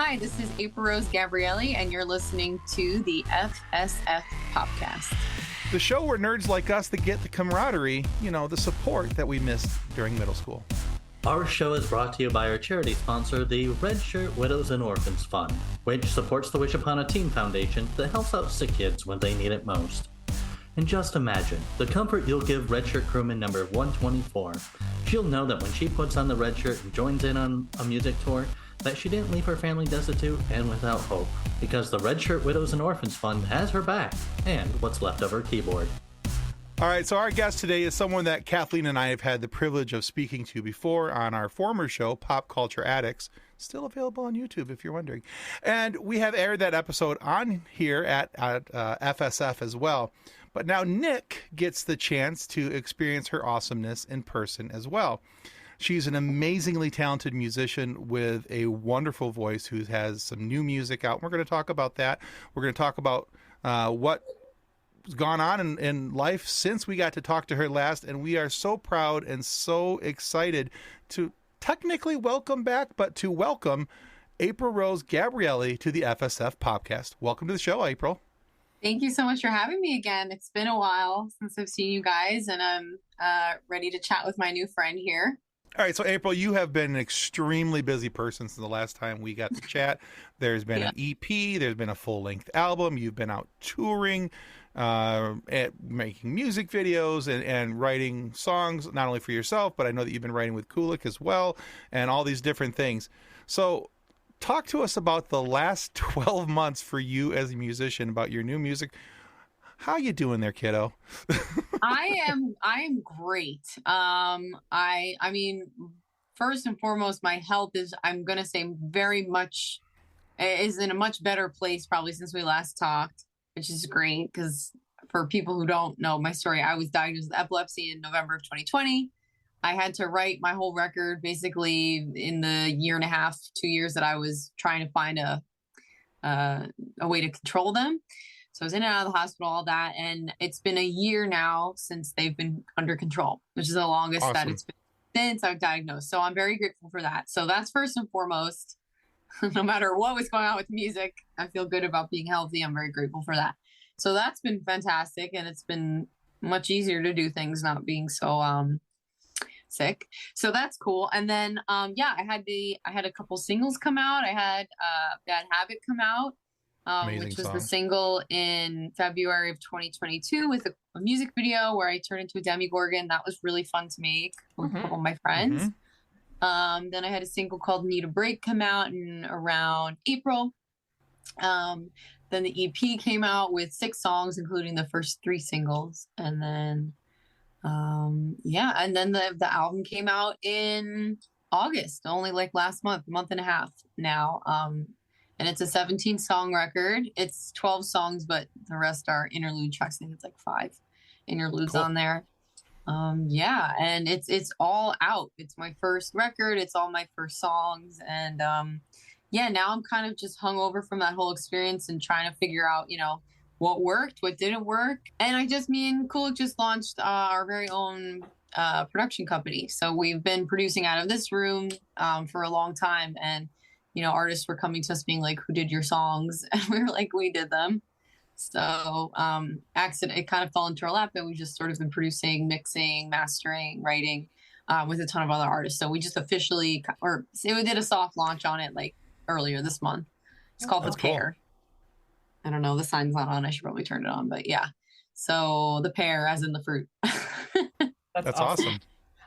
Hi, this is April Rose Gabrielli, and you're listening to the FSF PopCast. The show where nerds like us that get the camaraderie, the support that we missed during middle school. Our show is brought to you by our charity sponsor, the Red Shirt Widows and Orphans Fund, which supports the Wish Upon a Teen Foundation that helps out sick kids when they need it most. And just imagine the comfort you'll give Red Shirt crewman number 124. She'll know that when she puts on the red shirt and joins in on a music tour, that she didn't leave her family destitute and without hope, because the Red Shirt Widows and Orphans Fund has her back and what's left of her keyboard. All right, so our guest today is someone that Kathleen and I have had the privilege of speaking to before on our former show, Pop Culture Addicts, still available on YouTube if you're wondering. And we have aired that episode on here at FSF as well. But now Nick gets the chance to experience her awesomeness in person as well. She's an amazingly talented musician with a wonderful voice who has some new music out. We're going to talk about that. We're going to talk about what's gone on in life since we got to talk to her last. And we are so proud and so excited to technically welcome back, but to welcome April Rose Gabrielli to the FSF PopCast. Welcome to the show, April. Thank you so much for having me again. It's been a while since I've seen you guys, and I'm ready to chat with my new friend here. All right, so April, you have been an extremely busy person since the last time we got to chat. There's been an EP, there's been a full-length album, you've been out touring, making music videos and writing songs, not only for yourself, but I know that you've been writing with Kulik as well, and all these different things. So talk to us about the last 12 months for you as a musician, about your new music. How you doing there, kiddo? I am great. I mean, first and foremost, my health is, I'm going to say, is in a much better place probably since we last talked, which is great because for people who don't know my story, I was diagnosed with epilepsy in November of 2020. I had to write my whole record basically in the year and a half, 2 years that I was trying to find a way to control them. So I was in and out of the hospital, all that. And it's been a year now since they've been under control, which is the longest that it's been since I was diagnosed. So I'm very grateful for that. So that's first and foremost. No matter what was going on with music, I feel good about being healthy. I'm very grateful for that. So that's been fantastic. And it's been much easier to do things not being so sick. So that's cool. And then, I had a couple singles come out. I had Bad Habit come out. Which was the single in February of 2022 with a music video where I turned into a demigorgon. That was really fun to make with a couple of my friends. Then I had a single called Need a Break come out in around April. Then the EP came out with 6 songs, including the first 3 singles. And then, and then the album came out in August, only like last month and a half now. And it's a 17-song record. It's 12 songs, but the rest are interlude tracks. I think it's like 5 interludes on there. And it's all out. It's my first record. It's all my first songs. And now I'm kind of just hungover from that whole experience and trying to figure out, what worked, what didn't work. And me and Kulik just launched our very own production company. So we've been producing out of this room for a long time. And artists were coming to us being like, who did your songs? And we were like, we did them. So it kind of fell into our lap and we've just sort of been producing, mixing, mastering, writing with a ton of other artists. So we just officially, we did a soft launch on it like earlier this month. It's called The Pear. Cool. I don't know, the sign's not on. I should probably turn it on, but yeah. So The Pear as in the fruit. That's awesome.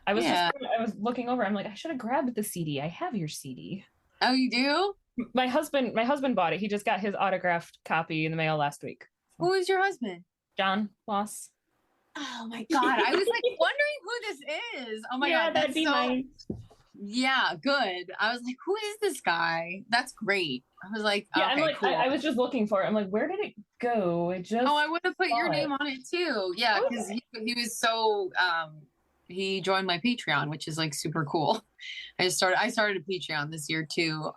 I was looking over. I'm like, I should have grabbed the CD. I have your CD. Oh, you do? My husband bought it. He just got his autographed copy in the mail last week. Who is your husband? John Loss. Oh my God. I was like wondering who this is. Oh my God. That'd be mine. Yeah, good. I was like, who is this guy? That's great. I was like, yeah, okay, cool. I was just looking for it. I'm like, where did it go? I would have put your name on it too. Yeah, because he was so he joined my Patreon, which is like super cool. I started a Patreon this year too,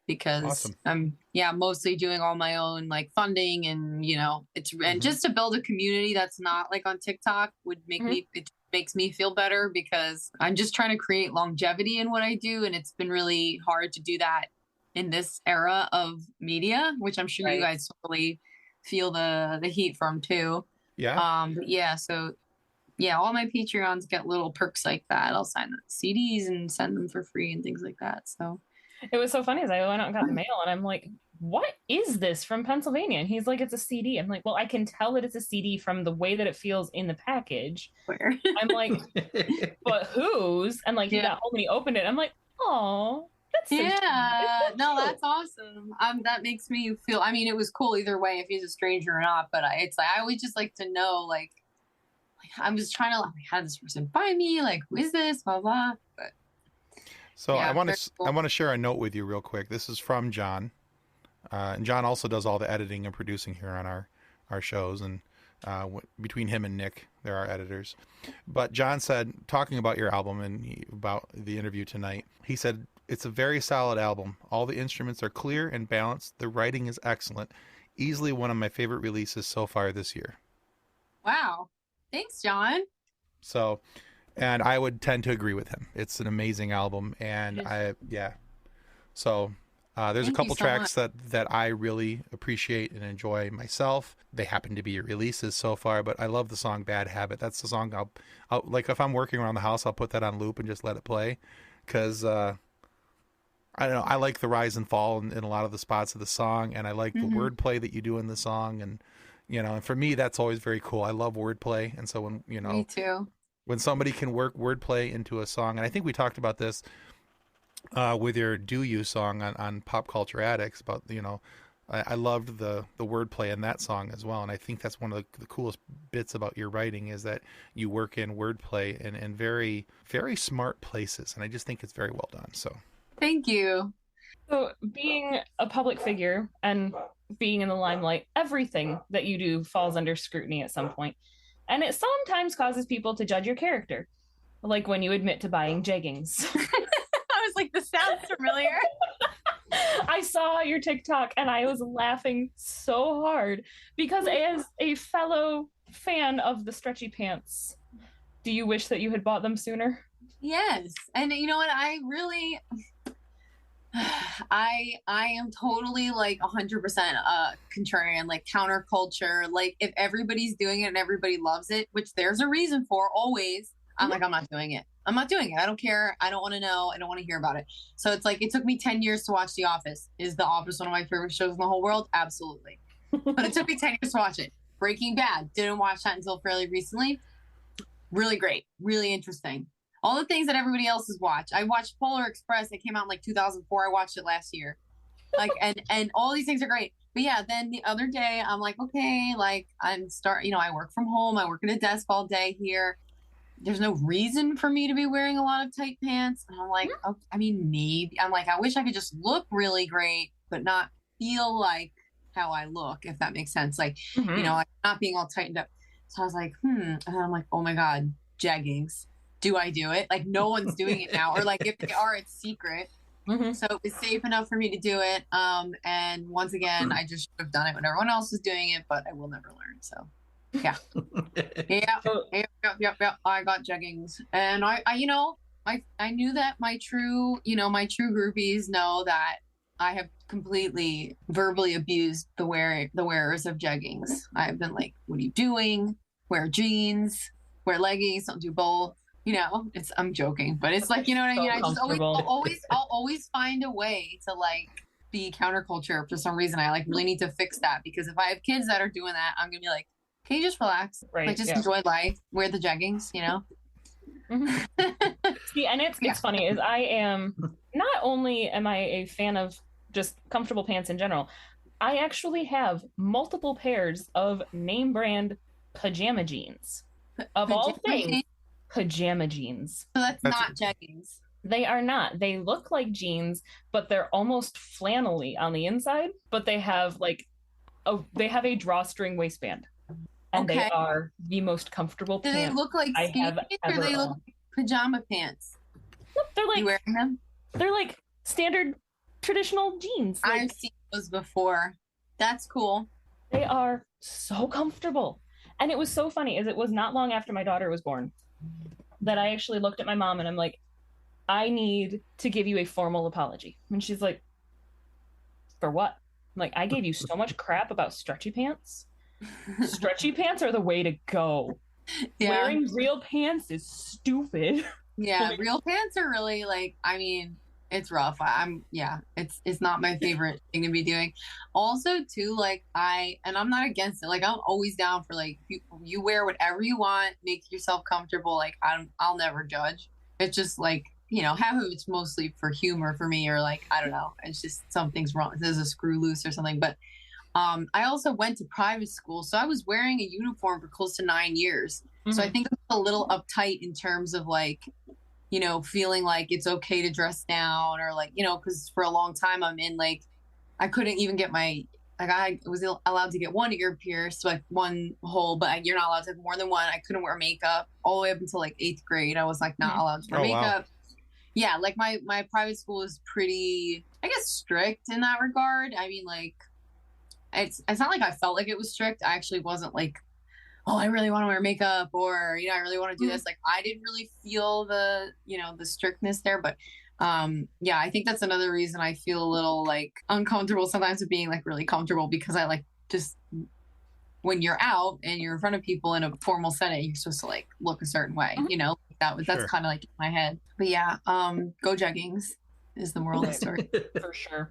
because I'm mostly doing all my own like funding and and just to build a community that's not like on TikTok would make it makes me feel better because I'm just trying to create longevity in what I do, and it's been really hard to do that in this era of media, which I'm sure you Right. guys totally feel the heat from too. Yeah. But yeah, so yeah, all my Patreons get little perks like that. I'll sign the CDs and send them for free and things like that. So It was so funny as I went out and got the mail, and I'm like, what is this from Pennsylvania? And he's like, it's a CD. I'm like, well, I can tell that it's a CD from the way that it feels in the package. where? I'm like, but whose? And like, he Yeah. got home and he opened it. I'm like, oh, that's so Yeah, cute. no, that's awesome. That makes me feel. I mean, it was cool either way if he's a stranger or not. But it's like I always just like to know, like I'm just trying to like, how did this person find me? Like, who is this? Blah blah. But So yeah, I want very to cool. I want to share a note with you real quick. This is from John, and John also does all the editing and producing here on our shows. And between him and Nick, they're our editors. But John said, talking about your album and about the interview tonight, he said it's a very solid album. All the instruments are clear and balanced. The writing is excellent. Easily one of my favorite releases so far this year. Wow, thanks, John. So, and I would tend to agree with him. It's an amazing album, and So there's a Thank you couple so tracks that I really appreciate and enjoy myself. They happen to be your releases so far, but I love the song "Bad Habit." That's the song I'll like if I'm working around the house, I'll put that on loop and just let it play, because I don't know, I like the rise and fall in a lot of the spots of the song, and I like the wordplay that you do in the song, and and for me that's always very cool. I love wordplay, and so when Me too. when somebody can work wordplay into a song, and I think we talked about this with your "Do You" song on Pop Culture Addicts about I loved the wordplay in that song as well, and I think that's one of the coolest bits about your writing is that you work in wordplay in very, very smart places, and I just think it's very well done. So Thank you. So being a public figure and being in the limelight, everything that you do falls under scrutiny at some point. And it sometimes causes people to judge your character. Like when you admit to buying jeggings. I was like, this sounds familiar. I saw your TikTok and I was laughing so hard because as a fellow fan of the stretchy pants, do you wish that you had bought them sooner? Yes. And you know what? I really I am totally like 100% contrarian, like counterculture. Like if everybody's doing it and everybody loves it, which there's a reason for always, I'm like, I'm not doing it. I'm not doing it. I don't care. I don't want to know. I don't want to hear about it. So it's like, it took me 10 years to watch The Office. Is The Office one of my favorite shows in the whole world? Absolutely. But it took me 10 years to watch it. Breaking Bad. Didn't watch that until fairly recently. Really great. Really interesting. All the things that everybody else has watched. I watched Polar Express. It came out in like 2004. I watched it last year. Like, and all these things are great. But yeah, then the other day I'm like, okay, like I work from home. I work at a desk all day here. There's no reason for me to be wearing a lot of tight pants. And I'm like, oh, I mean, maybe. I'm like, I wish I could just look really great, but not feel like how I look, if that makes sense. Like, like not being all tightened up. So I was like, And I'm like, oh my God, jeggings. Do I do it? Like, no one's doing it now. Or like, if they are, it's secret. So it was safe enough for me to do it. And once again, I just should have done it when everyone else was doing it, but I will never learn. So yeah. Yep. I got jeggings. And I knew that my true groupies know that I have completely verbally abused the wearers of jeggings. I've been like, what are you doing? Wear jeans, wear leggings, don't do both. I'm joking, but it's like, you know what I mean? I just I'll always find a way to like be counterculture for some reason. I like really need to fix that, because if I have kids that are doing that, I'm gonna be like, can you just relax? Right. Like, just enjoy life, wear the jeggings, See, and it's funny is I am not only am I a fan of just comfortable pants in general, I actually have multiple pairs of name brand pajama jeans. Of all things, pajama jeans. So that's not jeggings. They are not. They look like jeans, but they're almost flannelly on the inside, but they have a drawstring waistband. And they are the most comfortable pants. Do they look like skinny pants, or they look like pajama pants? Nope, they're like, you wearing them? They're like standard traditional jeans. Like, I've seen those before. That's cool. They are so comfortable. And it was so funny, as it was not long after my daughter was born that I actually looked at my mom and I'm like, I need to give you a formal apology. And she's like, For what? I'm like, I gave you so much crap about stretchy pants. Stretchy pants are the way to go. Yeah. Wearing real pants is stupid. Yeah, real pants are really like, I mean, it's rough. It's not my favorite thing to be doing. Also, too, like I'm not against it. Like I'm always down for like you wear whatever you want, make yourself comfortable. Like I'll never judge. It's just like, half of it's mostly for humor for me, or like I don't know, it's just something's wrong. There's a screw loose or something. But I also went to private school, so I was wearing a uniform for close to 9 years. Mm-hmm. So I think it's a little uptight in terms of like, feeling like it's okay to dress down, or like, because for a long time I'm in like, I couldn't even get I was allowed to get one ear pierced, like one hole, but you're not allowed to have more than one. I couldn't wear makeup all the way up until like 8th grade. I was like not allowed to wear makeup. Wow. Yeah, like my private school is pretty, I guess, strict in that regard. I mean, like, it's not like I felt like it was strict. I actually wasn't like, oh, I really want to wear makeup, or, I really want to do this. Like, I didn't really feel the strictness there. But, yeah, I think that's another reason I feel a little, like, uncomfortable sometimes with being, like, really comfortable, because I, like, just, when you're out and you're in front of people in a formal setting, you're supposed to, like, look a certain way, That's kind of, like, in my head. But, yeah, go jeggings is the moral of the story. For sure.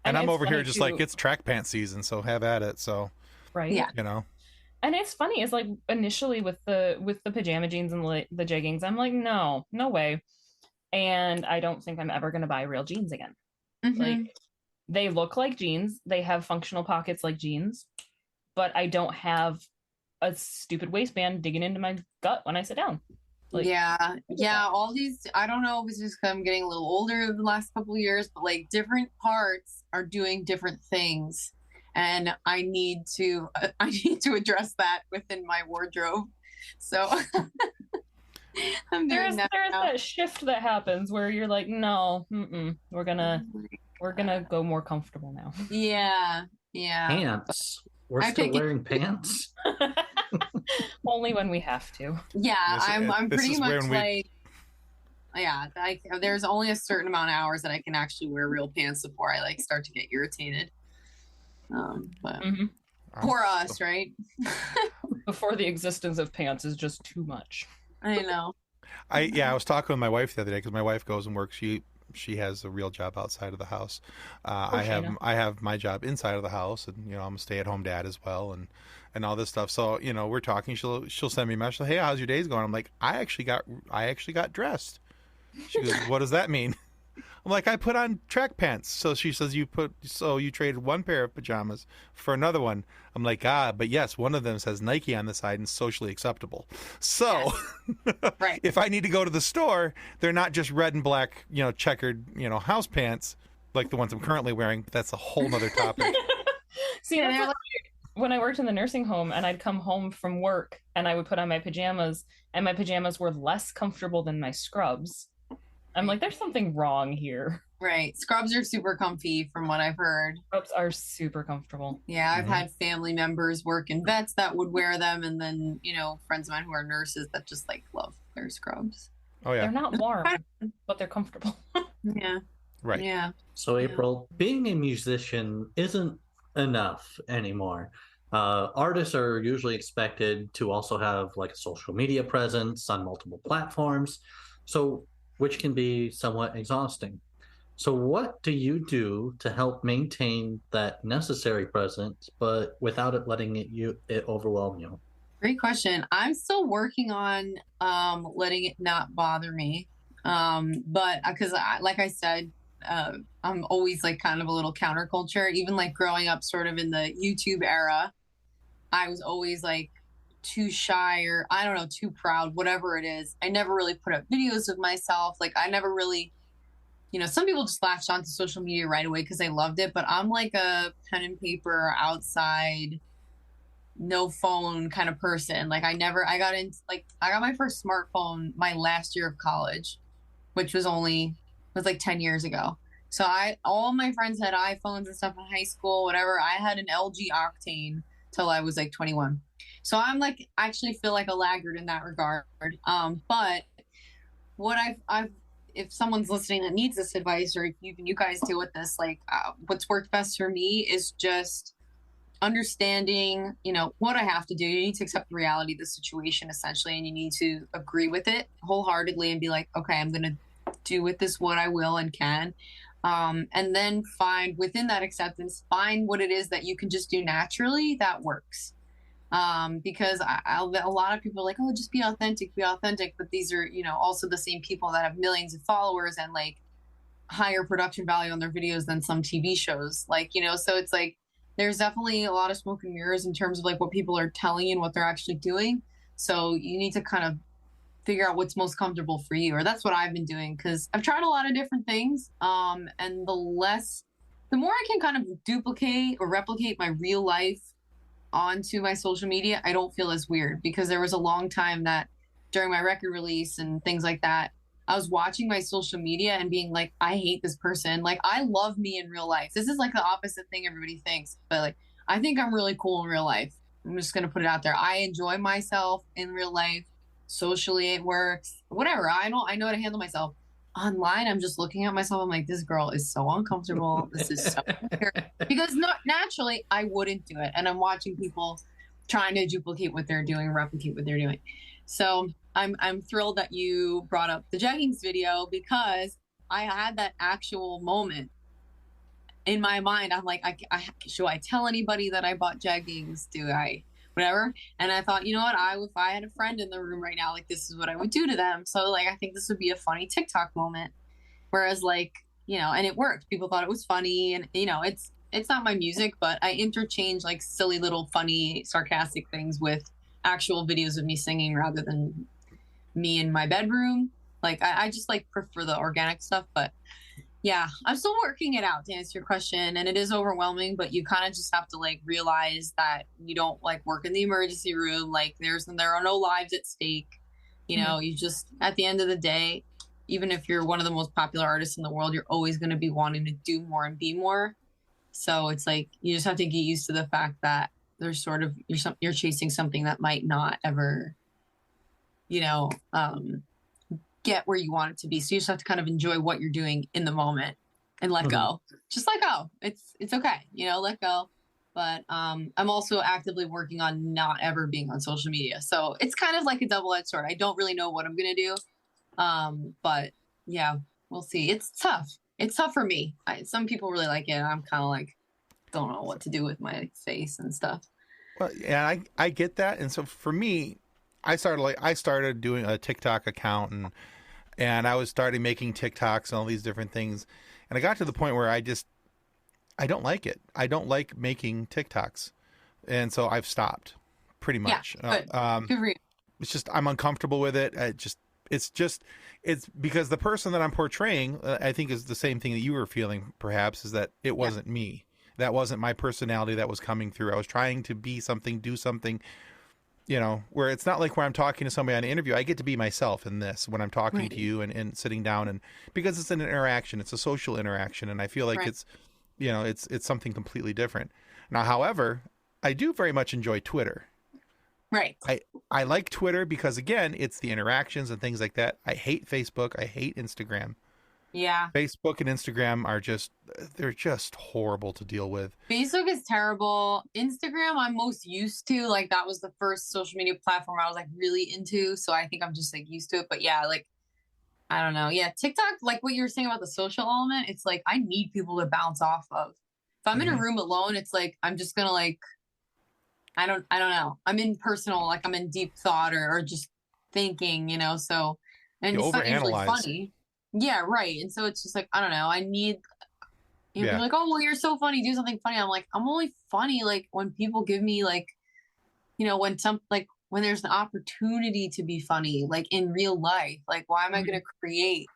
And I'm over here just like, it's track pants season, so have at it. So, right. Yeah. And it's funny, it's like initially with the pajama jeans and the jeggings, I'm like, no way. And I don't think I'm ever going to buy real jeans again. Mm-hmm. Like, they look like jeans. They have functional pockets like jeans, but I don't have a stupid waistband digging into my gut when I sit down. Like, yeah. All these, I don't know if it's just because I'm getting a little older the last couple of years, but like different parts are doing different things. And I need to address that within my wardrobe. So I'm doing that. There's that shift that happens where you're like, no, we're gonna go more comfortable now. Yeah. Pants. We're still wearing pants. Only when we have to. Yeah, I'm pretty much like, yeah. There's only a certain amount of hours that I can actually wear real pants before I like start to get irritated. But poor us, right? Before the existence of pants is just too much. I know. I was talking with my wife the other day, because my wife goes and works. She has a real job outside of the house. I have my job inside of the house, and I'm a stay-at-home dad as well, and all this stuff. So we're talking. She'll send me a message. Hey, how's your days going? I'm like, I actually got dressed. She goes, what does that mean? I'm like, I put on track pants. So she says, you traded one pair of pajamas for another one. I'm like, but yes, one of them says Nike on the side and socially acceptable. So right. If I need to go to the store, they're not just red and black, checkered, house pants like the ones I'm currently wearing. But that's a whole nother topic. See, when I worked in the nursing home and I'd come home from work and I would put on my pajamas, and my pajamas were less comfortable than my scrubs. I'm like, there's something wrong here. Right. Scrubs are super comfy from what I've heard. Scrubs are super comfortable. Yeah, I've had family members work in vets that would wear them, and then, friends of mine who are nurses that just like love their scrubs. Oh, yeah. They're not warm, but they're comfortable. Yeah. Right. Yeah. So, April, being a musician isn't enough anymore. Artists are usually expected to also have like a social media presence on multiple platforms. So, which can be somewhat exhausting. So what do you do to help maintain that necessary presence, but without it letting it overwhelm you? Great question. I'm still working on letting it not bother me. But because like I said, I'm always like kind of a little counterculture. Even like growing up sort of in the YouTube era, I was always like too shy, or I don't know, too proud, whatever it is. I never really put up videos of myself. Like I never really, some people just latched onto social media right away because they loved it, but I'm like a pen and paper outside, no phone kind of person. Like I got my first smartphone my last year of college, which was like 10 years ago. So all my friends had iPhones and stuff in high school, whatever. I had an LG Octane till I was like 21. So I'm like, I actually feel like a laggard in that regard. But what I've if someone's listening that needs this advice, or if even you guys deal with this, like what's worked best for me is just understanding, what I have to do. You need to accept the reality of the situation essentially, and you need to agree with it wholeheartedly and be like, okay, I'm going to do with this what I will and can. And then find within that acceptance, find what it is that you can just do naturally that works. Because a lot of people are like, oh, just be authentic. But these are, also the same people that have millions of followers and like higher production value on their videos than some TV shows. Like, so it's like, there's definitely a lot of smoke and mirrors in terms of like what people are telling you and what they're actually doing. So you need to kind of figure out what's most comfortable for you. Or that's what I've been doing, because I've tried a lot of different things. And the more I can kind of duplicate or replicate my real life onto my social media, I don't feel as weird, because there was a long time that during my record release and things like that, I was watching my social media and being like, I hate this person. Like, I love me in real life. This is like the opposite thing everybody thinks, but like, I think I'm really cool in real life. I'm just going to put it out there. I enjoy myself in real life. Socially, it works. Whatever. I know how to handle myself. Online, I'm just looking at myself. I'm like, this girl is so uncomfortable. This is so weird. Because naturally, I wouldn't do it. And I'm watching people trying to duplicate what they're doing, replicate what they're doing. So I'm thrilled that you brought up the jeggings video, because I had that actual moment in my mind. I'm like, should I tell anybody that I bought jeggings? Do I? Whatever. And I thought, you know what? If I had a friend in the room right now, like, this is what I would do to them. So like, I think this would be a funny TikTok moment. Whereas like, and it worked. People thought it was funny, and it's not my music, but I interchange like silly little funny, sarcastic things with actual videos of me singing rather than me in my bedroom. Like, I just like prefer the organic stuff, but yeah, I'm still working it out, to answer your question. And it is overwhelming, but you kind of just have to like realize that you don't like work in the emergency room. Like, there are no lives at stake. You just, at the end of the day, even if you're one of the most popular artists in the world, you're always going to be wanting to do more and be more. So it's like, you just have to get used to the fact that there's sort of, you're chasing something that might not ever, get where you want it to be. So you just have to kind of enjoy what you're doing in the moment and let go. Just let go. It's okay. Let go. But I'm also actively working on not ever being on social media. So it's kind of like a double-edged sword. I don't really know what I'm going to do. But yeah, we'll see. It's tough. It's tough for me. Some people really like it. I'm kind of like, don't know what to do with my face and stuff. Well, yeah, I get that. And so for me, I started doing a TikTok account, and I was starting making TikToks and all these different things. And I got to the point where I don't like it. I don't like making TikToks. And so I've stopped pretty much. Yeah, good for you. It's just, I'm uncomfortable with it. It's because the person that I'm portraying, I think, is the same thing that you were feeling, perhaps, is that it wasn't me. That wasn't my personality that was coming through. I was trying to be something, do something, where it's not like where I'm talking to somebody on an interview. I get to be myself in this when I'm talking to you and sitting down, and because it's an interaction, it's a social interaction. And I feel like it's something completely different. Now, however, I do very much enjoy Twitter. Right. I like Twitter because, again, it's the interactions and things like that. I hate Facebook. I hate Instagram. Yeah. Facebook and Instagram they're just horrible to deal with. Facebook is terrible. Instagram, I'm most used to. Like, that was the first social media platform I was like really into. So I think I'm just like used to it. But yeah, like, I don't know. Yeah. TikTok, like what you were saying about the social element, it's like, I need people to bounce off of. If I'm in a room alone, it's like, I'm just going to like, I don't know. I'm in personal, like I'm in deep thought or just thinking, so, and it's not usually funny. Yeah, right. And so it's just like, I don't know. I need, you're like, oh, well, you're so funny. Do something funny. I'm like, I'm only funny like when people give me like, when there's an opportunity to be funny, like in real life. Like, why am I going to create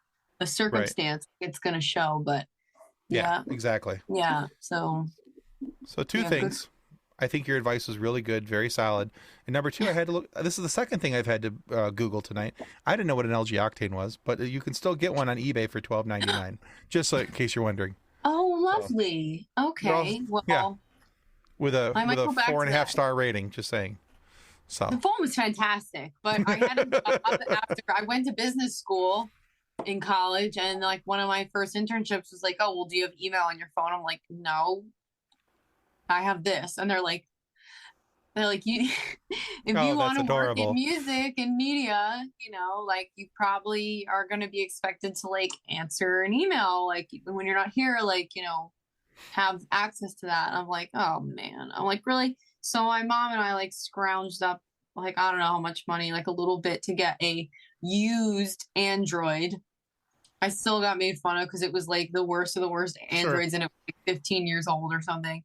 a circumstance it's going to show? But yeah, exactly. Yeah. So two things. I think your advice was really good, very solid. And number two, I had to look. This is the second thing I've had to Google tonight. I didn't know what an LG Octane was, but you can still get one on eBay for $12.99. just in case you're wondering. Oh, lovely. Okay. Well, with a 4.5 star rating. Just saying. So the phone was fantastic, but I had after I went to business school, in college, and like one of my first internships was like, oh, well, do you have email on your phone? I'm like, no, I have this. And they're like, you, if you want to work in music and media, you know, like you probably are going to be expected to like answer an email, like when you're not here, like, you know, have access to that. And I'm like, oh man, I'm like, really? So my mom and I like scrounged up, like, I don't know how much money, like a little bit to get a used Android. I still got made fun of because it was like the worst of the worst Androids, and it was like 15 years old or something.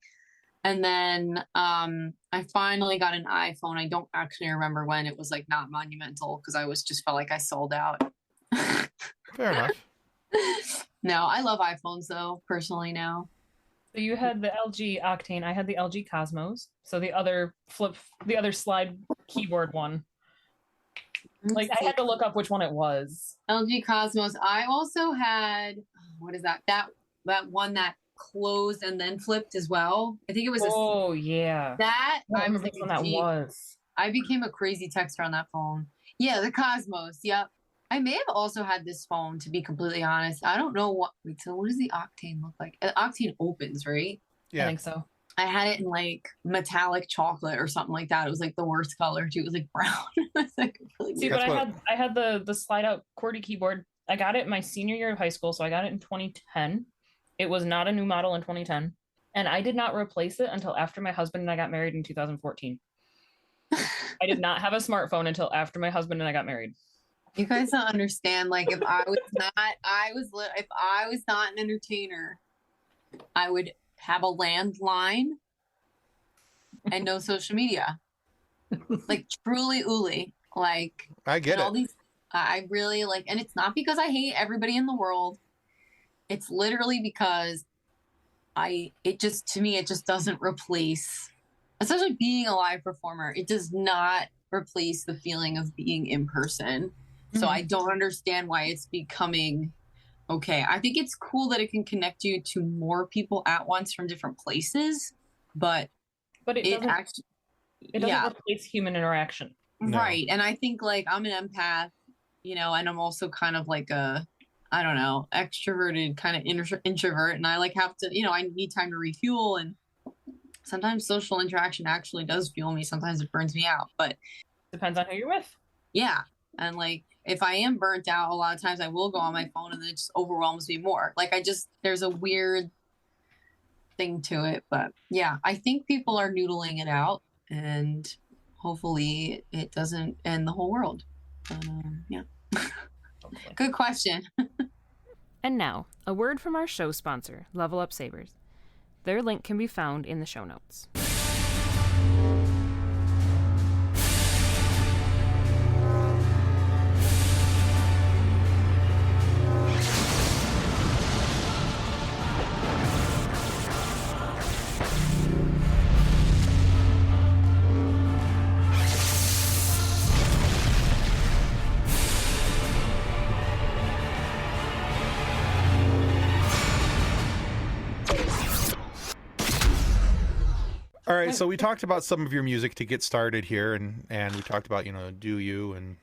And then I finally got an iPhone. I don't actually remember when. It was like not monumental because I was just felt like I sold out. Fair enough. No, I love iPhones though, personally now. So you had the LG Octane. I had the LG Cosmos. So the other slide keyboard one. Like I had to look up which one it was. LG Cosmos. I also had, what is that? That one that closed and then flipped as well. I think it was. Yeah. That I was like, that was. I became a crazy texter on that phone. Yeah, the Cosmos. Yep. I may have also had this phone, to be completely honest. I don't know what. Wait, so what does the Octane look like? Octane opens, right? Yeah. I think so. I had it in like metallic chocolate or something like that. It was like the worst color too. It was like brown. It was like really See, but I had the slide out QWERTY keyboard. I got it my senior year of high school, so I got it in 2010. It was not a new model in 2010, and I did not replace it until after my husband and I got married in 2014. I did not have a smartphone until after my husband and I got married. You guys don't understand. Like if I was not an entertainer, I would have a landline and no social media. Like truly ooly. Like I get it. All these, I really like, and it's not because I hate everybody in the world. It's literally because it just doesn't replace, especially being a live performer. It does not replace the feeling of being in person. Mm-hmm. So I don't understand why it's becoming okay. I think it's cool that it can connect you to more people at once from different places, but it doesn't replace human interaction. No. Right. And I think like I'm an empath, you know, and I'm also kind of like a, I don't know, extroverted kind of introvert. And I like have to, you know, I need time to refuel. And sometimes social interaction actually does fuel me. Sometimes it burns me out, but depends on who you're with. Yeah. And like, if I am burnt out, a lot of times I will go on my phone and then it just overwhelms me more. Like there's a weird thing to it, but yeah, I think people are noodling it out and hopefully it doesn't end the whole world. Yeah. Good question. And now, a word from our show sponsor, Level Up Sabers. Their link can be found in the show notes. All right, so we talked about some of your music to get started here, and we talked about, you know, Do You and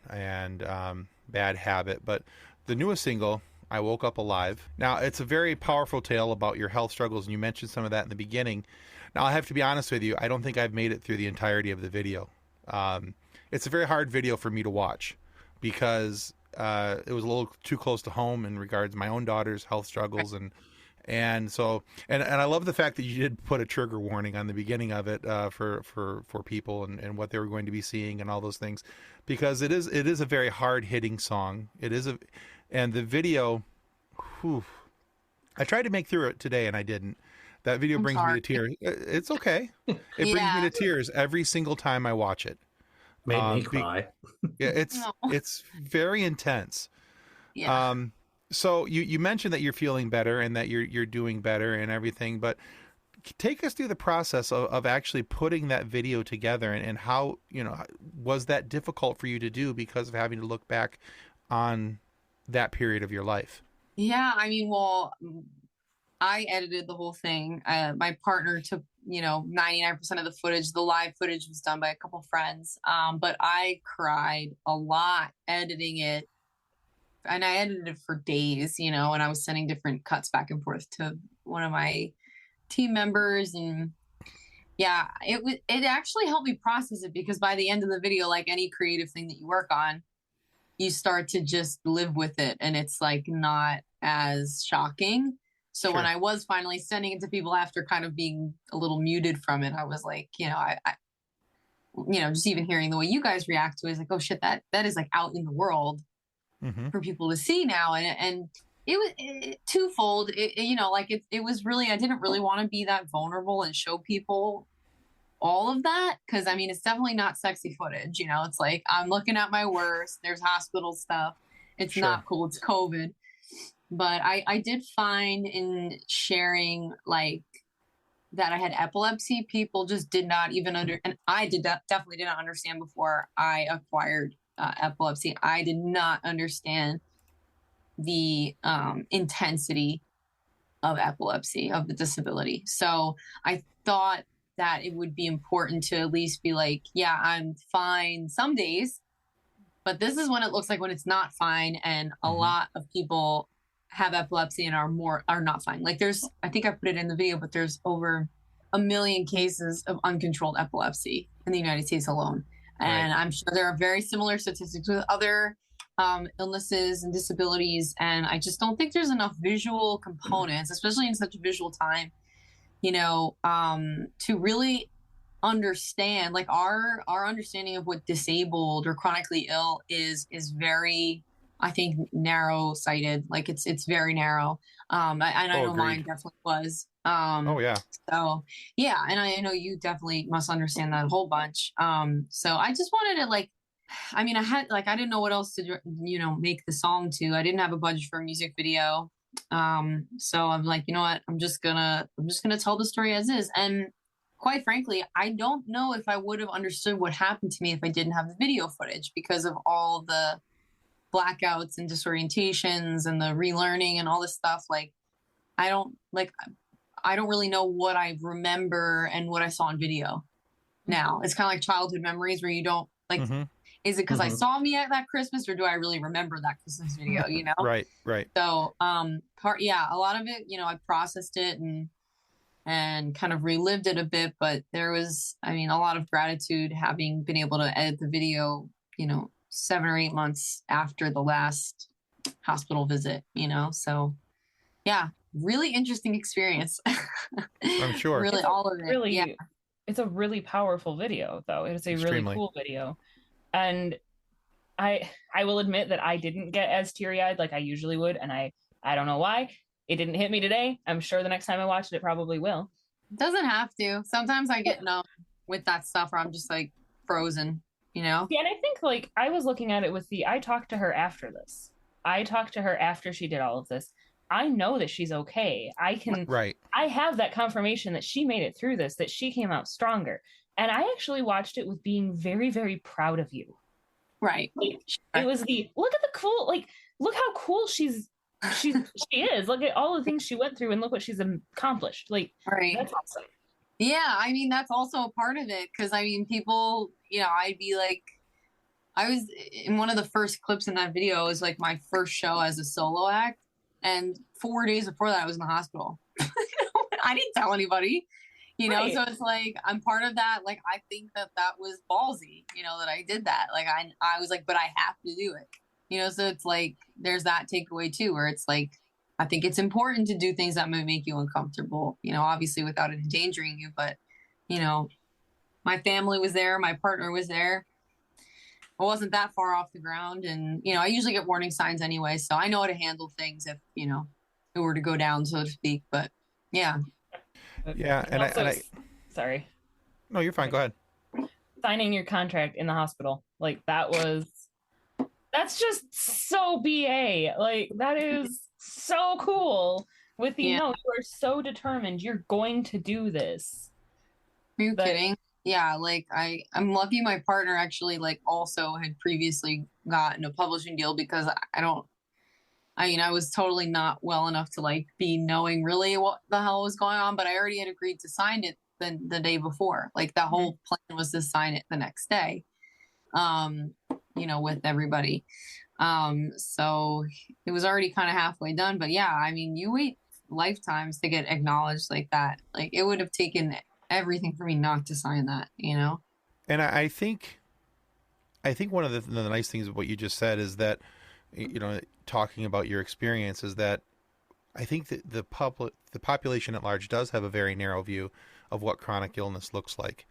Bad Habit, but the newest single, I Woke Up Alive. Now, it's a very powerful tale about your health struggles, and you mentioned some of that in the beginning. Now, I have to be honest with you, I don't think I've made it through the entirety of the video. It's a very hard video for me to watch because it was a little too close to home in regards to my own daughter's health struggles, and so I love the fact that you did put a trigger warning on the beginning of it for people and what they were going to be seeing and all those things, because it is a very hard hitting song. And the video, I tried to make through it today and I didn't. That video brings me to tears. It's okay. It brings me to tears every single time I watch it. Made me cry. Yeah, it's very intense. Yeah. So you mentioned that you're feeling better and that you're doing better and everything, but take us through the process of actually putting that video together and how, you know, was that difficult for you to do because of having to look back on that period of your life? Yeah, I mean, well, I edited the whole thing. My partner took, 99% of the footage. The live footage was done by a couple friends. But I cried a lot editing it. and I edited it for days, and I was sending different cuts back and forth to one of my team members, and yeah, it actually helped me process it, because by the end of the video, like any creative thing that you work on, you start to just live with it, and it's like not as shocking. So when I was finally sending it to people after kind of being a little muted from it, I was like, I just even hearing the way you guys react to it is like, oh shit, that is like out in the world for people to see now. And it was twofold. It was really, I didn't really want to be that vulnerable and show people all of that, because I mean, it's definitely not sexy footage. It's like I'm looking at my worst. There's hospital stuff. It's not cool. It's COVID. But I did find in sharing like that I had epilepsy, people just did not even and I definitely did not understand before I acquired epilepsy. I did not understand the intensity of epilepsy, of the disability. So I thought that it would be important to at least be like, yeah, I'm fine some days, but this is when it looks like when it's not fine. And a lot of people have epilepsy and are not fine. Like I think I put it in the video, but there's over 1 million cases of uncontrolled epilepsy in the United States alone. And I'm sure there are very similar statistics with other illnesses and disabilities. And I just don't think there's enough visual components, especially in such a visual time, to really understand, like our understanding of what disabled or chronically ill is very, I think, narrow sighted. Like it's very narrow. I know mine definitely was. So yeah. And I know you definitely must understand that a whole bunch. So I just wanted to I didn't know what else to, make the song to. I didn't have a budget for a music video. So I'm like, you know what, I'm just gonna tell the story as is. And quite frankly, I don't know if I would have understood what happened to me if I didn't have the video footage, because of all the blackouts and disorientations and the relearning and all this stuff. Like, I don't really know what I remember and what I saw in video now. It's kind of like childhood memories where you don't like, is it because I saw me at that Christmas, or do I really remember that Christmas video, Right. So, a lot of it, I processed it and kind of relived it a bit, but there was, a lot of gratitude having been able to edit the video, 7 or 8 months after the last hospital visit, so yeah, really interesting experience. I'm sure. Really, all of it. Really, yeah. It's a really powerful video, though. It's a Extremely. really cool video. And I will admit that I didn't get as teary-eyed like I usually would, and I don't know why. It didn't hit me today. I'm sure the next time I watch it, it probably will. Doesn't have to. Sometimes I get numb with that stuff, where I'm just like frozen, Yeah, and I think like I was looking at it with I talked to her after this. I talked to her after she did all of this. I know that she's okay. I have that confirmation that she made it through this, that she came out stronger. And I actually watched it with being very, very proud of you. Right. It was look at the cool, look how cool she is. Look at all the things she went through and look what she's accomplished. Right. That's awesome. Yeah. That's also a part of it. Cause people, I'd be like, I was in one of the first clips in that video. It was like my first show as a solo act. And 4 days before that, I was in the hospital. I didn't tell anybody, Right. So it's like, I'm part of that. Like, I think that was ballsy, that I did that. Like, I was like, but I have to do it, so it's like, there's that takeaway too, where it's like, I think it's important to do things that might make you uncomfortable, obviously without endangering you. But, my family was there. My partner was there. I wasn't that far off the ground, and I usually get warning signs anyway, so I know how to handle things if it were to go down, so to speak. But yeah, and also, I sorry. No, you're fine. Go ahead. Signing your contract in the hospital, that's just so BA. That is so cool. With you are so determined, you're going to do this. Are you kidding? Yeah, I'm lucky my partner actually also had previously gotten a publishing deal, because I was totally not well enough to be knowing really what the hell was going on, but I already had agreed to sign it the day before. The whole plan was to sign it the next day, with everybody. So it was already kind of halfway done. But yeah, I mean, you wait lifetimes to get acknowledged like that. Like it would have taken everything for me not to sign that, you know? And I think one of the nice things of what you just said is that, you know, talking about your experience is that I think that the population at large does have a very narrow view of what chronic illness looks like.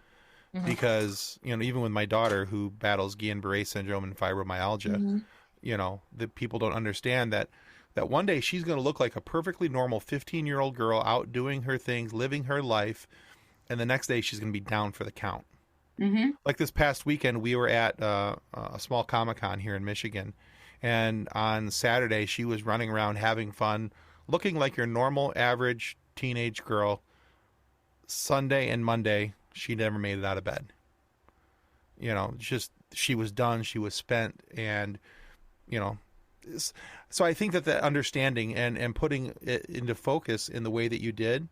Because, you know, even with my daughter who battles Guillain-Barré syndrome and fibromyalgia, you know, the people don't understand that one day she's going to look like a perfectly normal 15-year-old girl out doing her things, living her life, and the next day she's going to be down for the count. Like this past weekend, we were at a small Comic-Con here in Michigan, and on Saturday she was running around having fun, looking like your normal average teenage girl. Sunday and Monday, she never made it out of bed. You know, just she was done, she was spent, and, you know, so I think that the understanding and putting it into focus in the way that you did,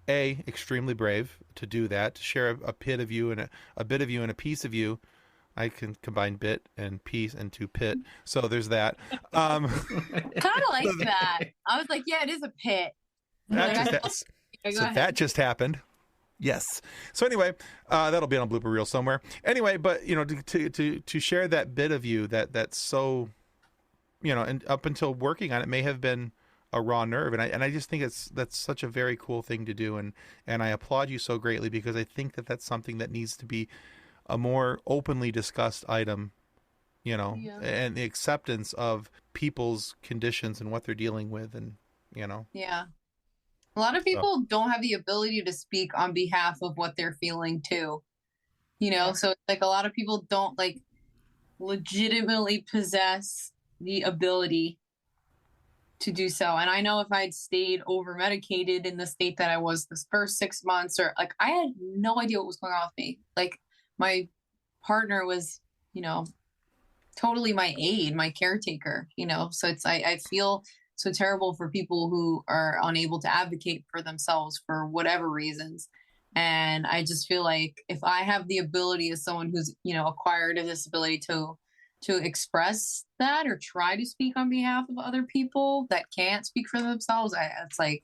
extremely brave to do that, to share a bit of you and a bit of you and a piece of you. I can combine bit and piece into pit. So there's that. Kind of like that. I was like, yeah, it is a pit. That just happened. Yes. So anyway, that'll be on a blooper reel somewhere. Anyway, but you know, to share that bit of you that's so, you know, and up until working on it may have been a raw nerve, and I just think that's such a very cool thing to do, and I applaud you so greatly, because I think that that's something that needs to be a more openly discussed item, you know, and the acceptance of people's conditions and what they're dealing with, and you know. Yeah. A lot of people don't have the ability to speak on behalf of what they're feeling too, you know? So it's like a lot of people don't like legitimately possess the ability to do so. And I know if I'd stayed over medicated in the state that I was this first 6 months, or like, I had no idea what was going on with me. Like my partner was, you know, totally my aide, my caretaker, you know? So it's, I feel so terrible for people who are unable to advocate for themselves for whatever reasons. And I just feel like if I have the ability as someone who's, you know, acquired a disability to express that or try to speak on behalf of other people that can't speak for themselves, it's like,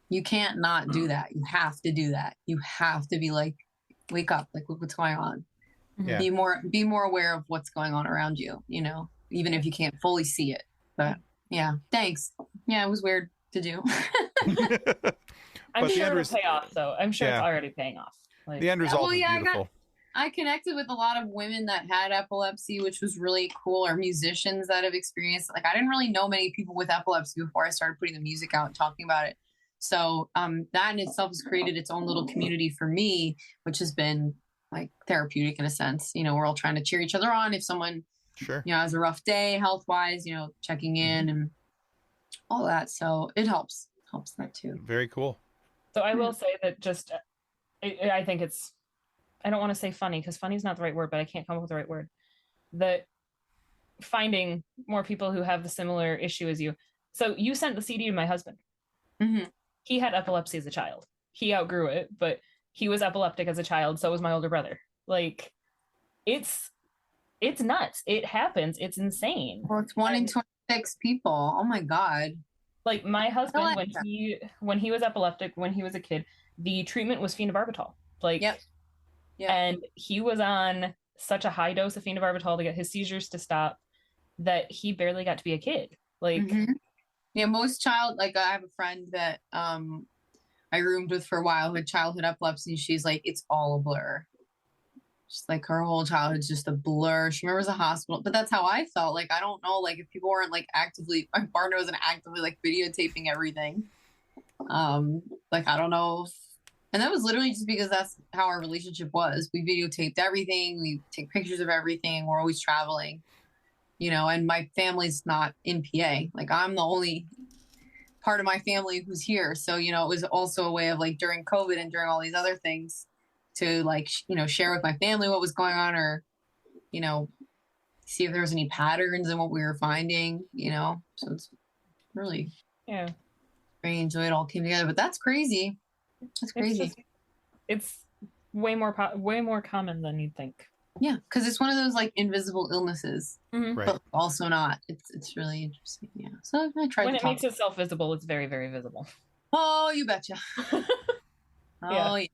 you can't not do that. You have to do that. You have to be like, wake up, like, look what's going on. Yeah. Be more aware of what's going on around you, you know, even if you can't fully see it. But yeah, thanks. Yeah, it was weird to do. I'm sure it'll pay off, though. I'm sure it's already paying off. Like, the end result is beautiful. I connected with a lot of women that had epilepsy, which was really cool, or musicians that have experienced it. Like, I didn't really know many people with epilepsy before I started putting the music out and talking about it. So that in itself has created its own little community for me, which has been like therapeutic in a sense. You know, we're all trying to cheer each other on. If someone, you know, has a rough day health-wise, you know, checking in and all that. So it helps that too. Very cool. So I will say that just, I think it's, I don't want to say funny, because funny is not the right word, but I can't come up with the right word. That finding more people who have the similar issue as you. So you sent the CD to my husband. He had epilepsy as a child. He outgrew it, but he was epileptic as a child. So was my older brother. Like, it's nuts. It happens. It's insane. Well, it's 1 in 26 people. Oh my God. Like my husband, when he was epileptic, when he was a kid, the treatment was phenobarbital. Like, and he was on such a high dose of phenobarbital to get his seizures to stop that he barely got to be a kid. Like, yeah, most like I have a friend that I roomed with for a while who had childhood epilepsy. She's like, it's all a blur. Just like her whole childhood's just a blur. She remembers the hospital, but that's how I felt. Like, I don't know, like if people weren't like actively, my partner wasn't actively like videotaping everything. Like, I don't know. And that was literally just because that's how our relationship was. We videotaped everything. We take pictures of everything. We're always traveling, you know, and my family's not in PA. Like, I'm the only part of my family who's here. So, you know, it was also a way of like during COVID and during all these other things to like, you know, share with my family what was going on, or, you know, see if there was any patterns in what we were finding, you know. So it's really strange the way it all came together. But that's crazy. That's crazy. It's way more common than you'd think. Yeah, because it's one of those like invisible illnesses, Mhm. Right. but also not. It's really interesting. Yeah. So I tried When to it talk. makes itself visible, it's very, very visible. Oh, you betcha. Yeah. Oh, yeah.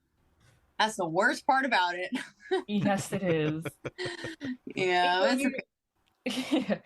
That's the worst part about it. Yes, it is. Yeah, April, it's you, okay.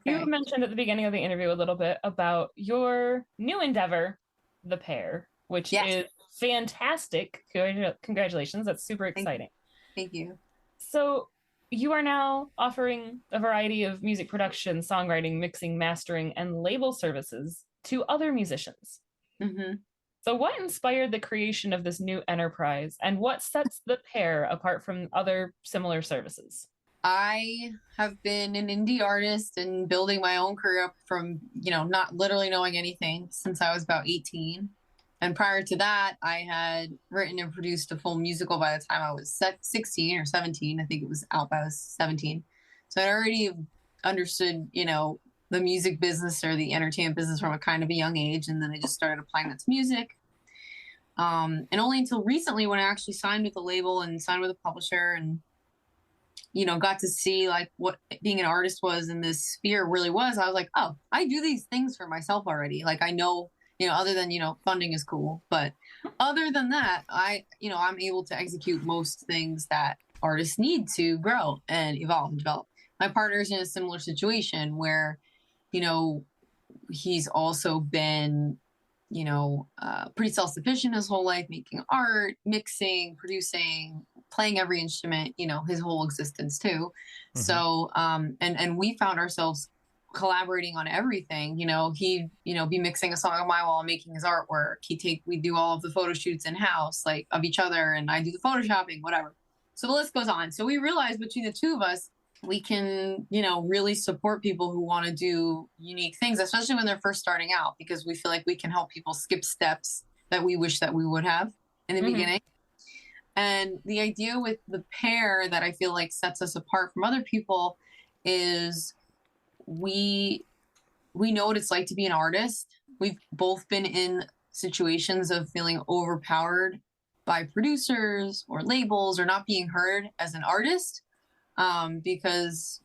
you Okay. mentioned at the beginning of the interview a little bit about your new endeavor, The Pair, which Yes. is fantastic. Congratulations. That's super exciting. Thank you. So, you are now offering a variety of music production, songwriting, mixing, mastering, and label services to other musicians. Mm-hmm. So, what inspired the creation of this new enterprise, and what sets The Pair apart from other similar services? I have been an indie artist and building my own career up from, not literally knowing anything since I was about 18. And prior to that, I had written and produced a full musical by the time I was 16 or 17. I think it was out by I was 17. So I already understood, the music business or the entertainment business from a kind of a young age. And then I just started applying that to music. And only until recently when I actually signed with a label and signed with a publisher and got to see like what being an artist was in this sphere really was. I was like, oh, I do these things for myself already. Like I know, other than, funding is cool, but other than that, I'm able to execute most things that artists need to grow and evolve and develop. My partner's in a similar situation where, he's also been, pretty self-sufficient his whole life, making art, mixing, producing, playing every instrument, his whole existence too. Mhm. So, and we found ourselves collaborating on everything. He'd, be mixing a song on my wall, making his artwork. We do all of the photo shoots in house, like of each other, and I do the photoshopping, whatever. So the list goes on. So we realized between the two of us, we can, really support people who want to do unique things, especially when they're first starting out, because we feel like we can help people skip steps that we wish that we would have in the beginning. And the idea with The Pair that I feel like sets us apart from other people is we know what it's like to be an artist. We've both been in situations of feeling overpowered by producers or labels or not being heard as an artist. Because,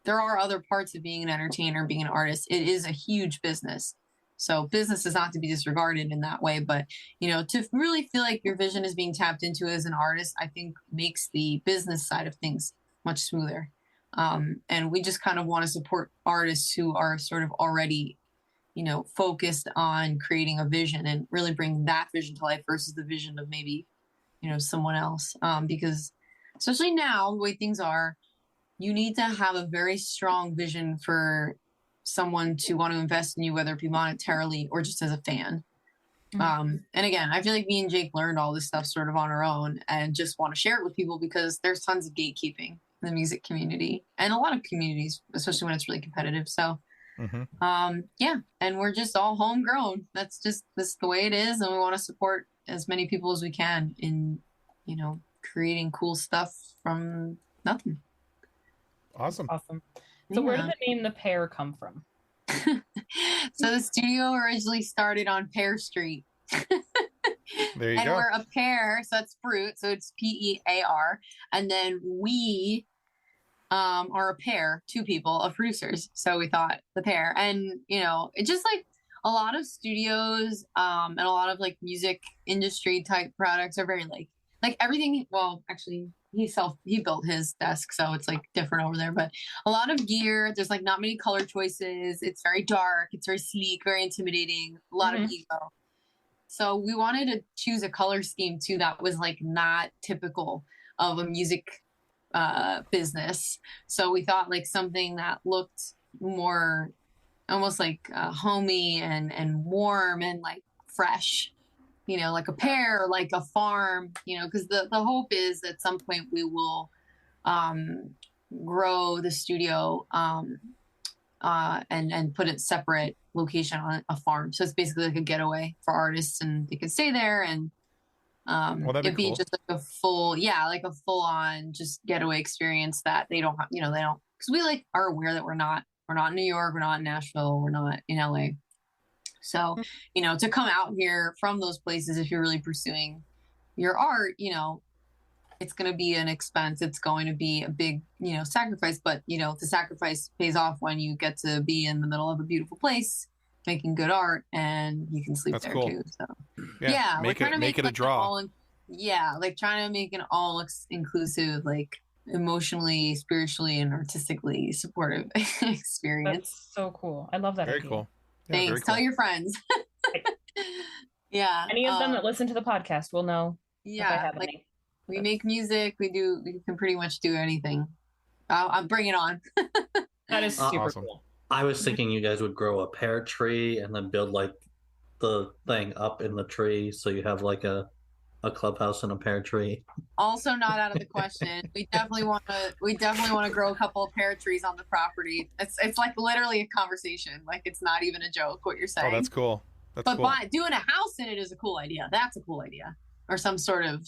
there are other parts of being an entertainer, being an artist. It is a huge business. So business is not to be disregarded in that way, but, to really feel like your vision is being tapped into as an artist, I think makes the business side of things much smoother. And we just kind of want to support artists who are sort of already, focused on creating a vision and really bring that vision to life versus the vision of maybe, someone else. Because especially now, the way things are, you need to have a very strong vision for someone to want to invest in you, whether it be monetarily or just as a fan. And again, I feel like me and Jake learned all this stuff sort of on our own and just want to share it with people because there's tons of gatekeeping in the music community and a lot of communities, especially when it's really competitive. So, yeah, and we're just all homegrown. That's the way it is. And we want to support as many people as we can in, creating cool stuff from nothing. Awesome. So where did the name The Pair come from? So the studio originally started on Pear Street. There you and go. we're a pair, so it's fruit, so it's PEAR. And then we are a pair, two people of producers. So we thought The Pair. And, it just like a lot of studios and a lot of like music industry type products are very like everything. Well, actually, he built his desk, so it's like different over there. But a lot of gear, there's like not many color choices. It's very dark. It's very sleek, very intimidating. A lot of ego. So we wanted to choose a color scheme too that was like not typical of a music business. So we thought like something that looked more almost like homey and warm and like fresh. Like a pear, like a farm, because the hope is at some point we will grow the studio and put it separate location on a farm. So it's basically like a getaway for artists and they can stay there and it'd be cool. Just like a full on just getaway experience that they don't have, they don't, because we like are aware that we're not in New York, we're not in Nashville, we're not in LA. So, to come out here from those places, if you're really pursuing your art, it's going to be an expense. It's going to be a big, sacrifice, but the sacrifice pays off when you get to be in the middle of a beautiful place making good art, and you can sleep there too. So yeah, make it a draw. Like trying to make an all inclusive, like emotionally, spiritually, and artistically supportive experience. That's so cool. I love that. Very cool. Yeah, Thanks. very cool. Tell your friends. Yeah. Any of them that listen to the podcast will know. Yeah. If I have any. We make music. We can pretty much do anything. I'll bring it on. That is super awesome. Cool. I was thinking you guys would grow a pear tree and then build like the thing up in the tree, so you have like a clubhouse and a pear tree. Also not out of the question. We definitely want to grow a couple of pear trees on the property. It's like literally a conversation. Like it's not even a joke what you're saying. Oh, that's cool. But doing a house in it is a cool idea. That's a cool idea. Or some sort of,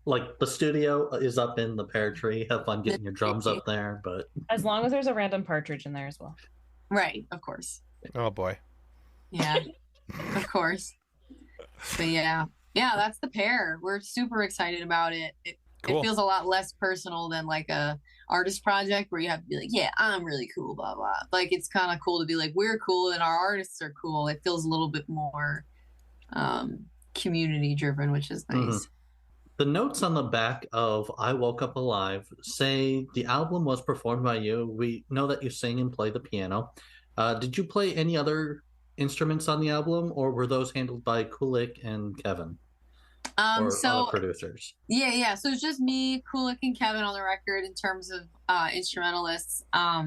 Like the studio is up in the pear tree. Have fun getting your drums up there, but as long as there's a random partridge in there as well. Right, of course. Oh boy. Yeah, of course. But yeah, that's the pear. We're super excited about it. Cool. It feels a lot less personal than like a artist project where you have to be like, yeah, I'm really cool, blah blah. Like it's kind of cool to be like, we're cool and our artists are cool. It feels a little bit more community driven, which is nice. Mm-hmm. The notes on the back of I Woke Up Alive say the album was performed by you. We know that you sing and play the piano. Did you play any other instruments on the album, or were those handled by Kulik and Kevin? Or other producers? Yeah. So it's just me, Kulik, and Kevin on the record in terms of instrumentalists. But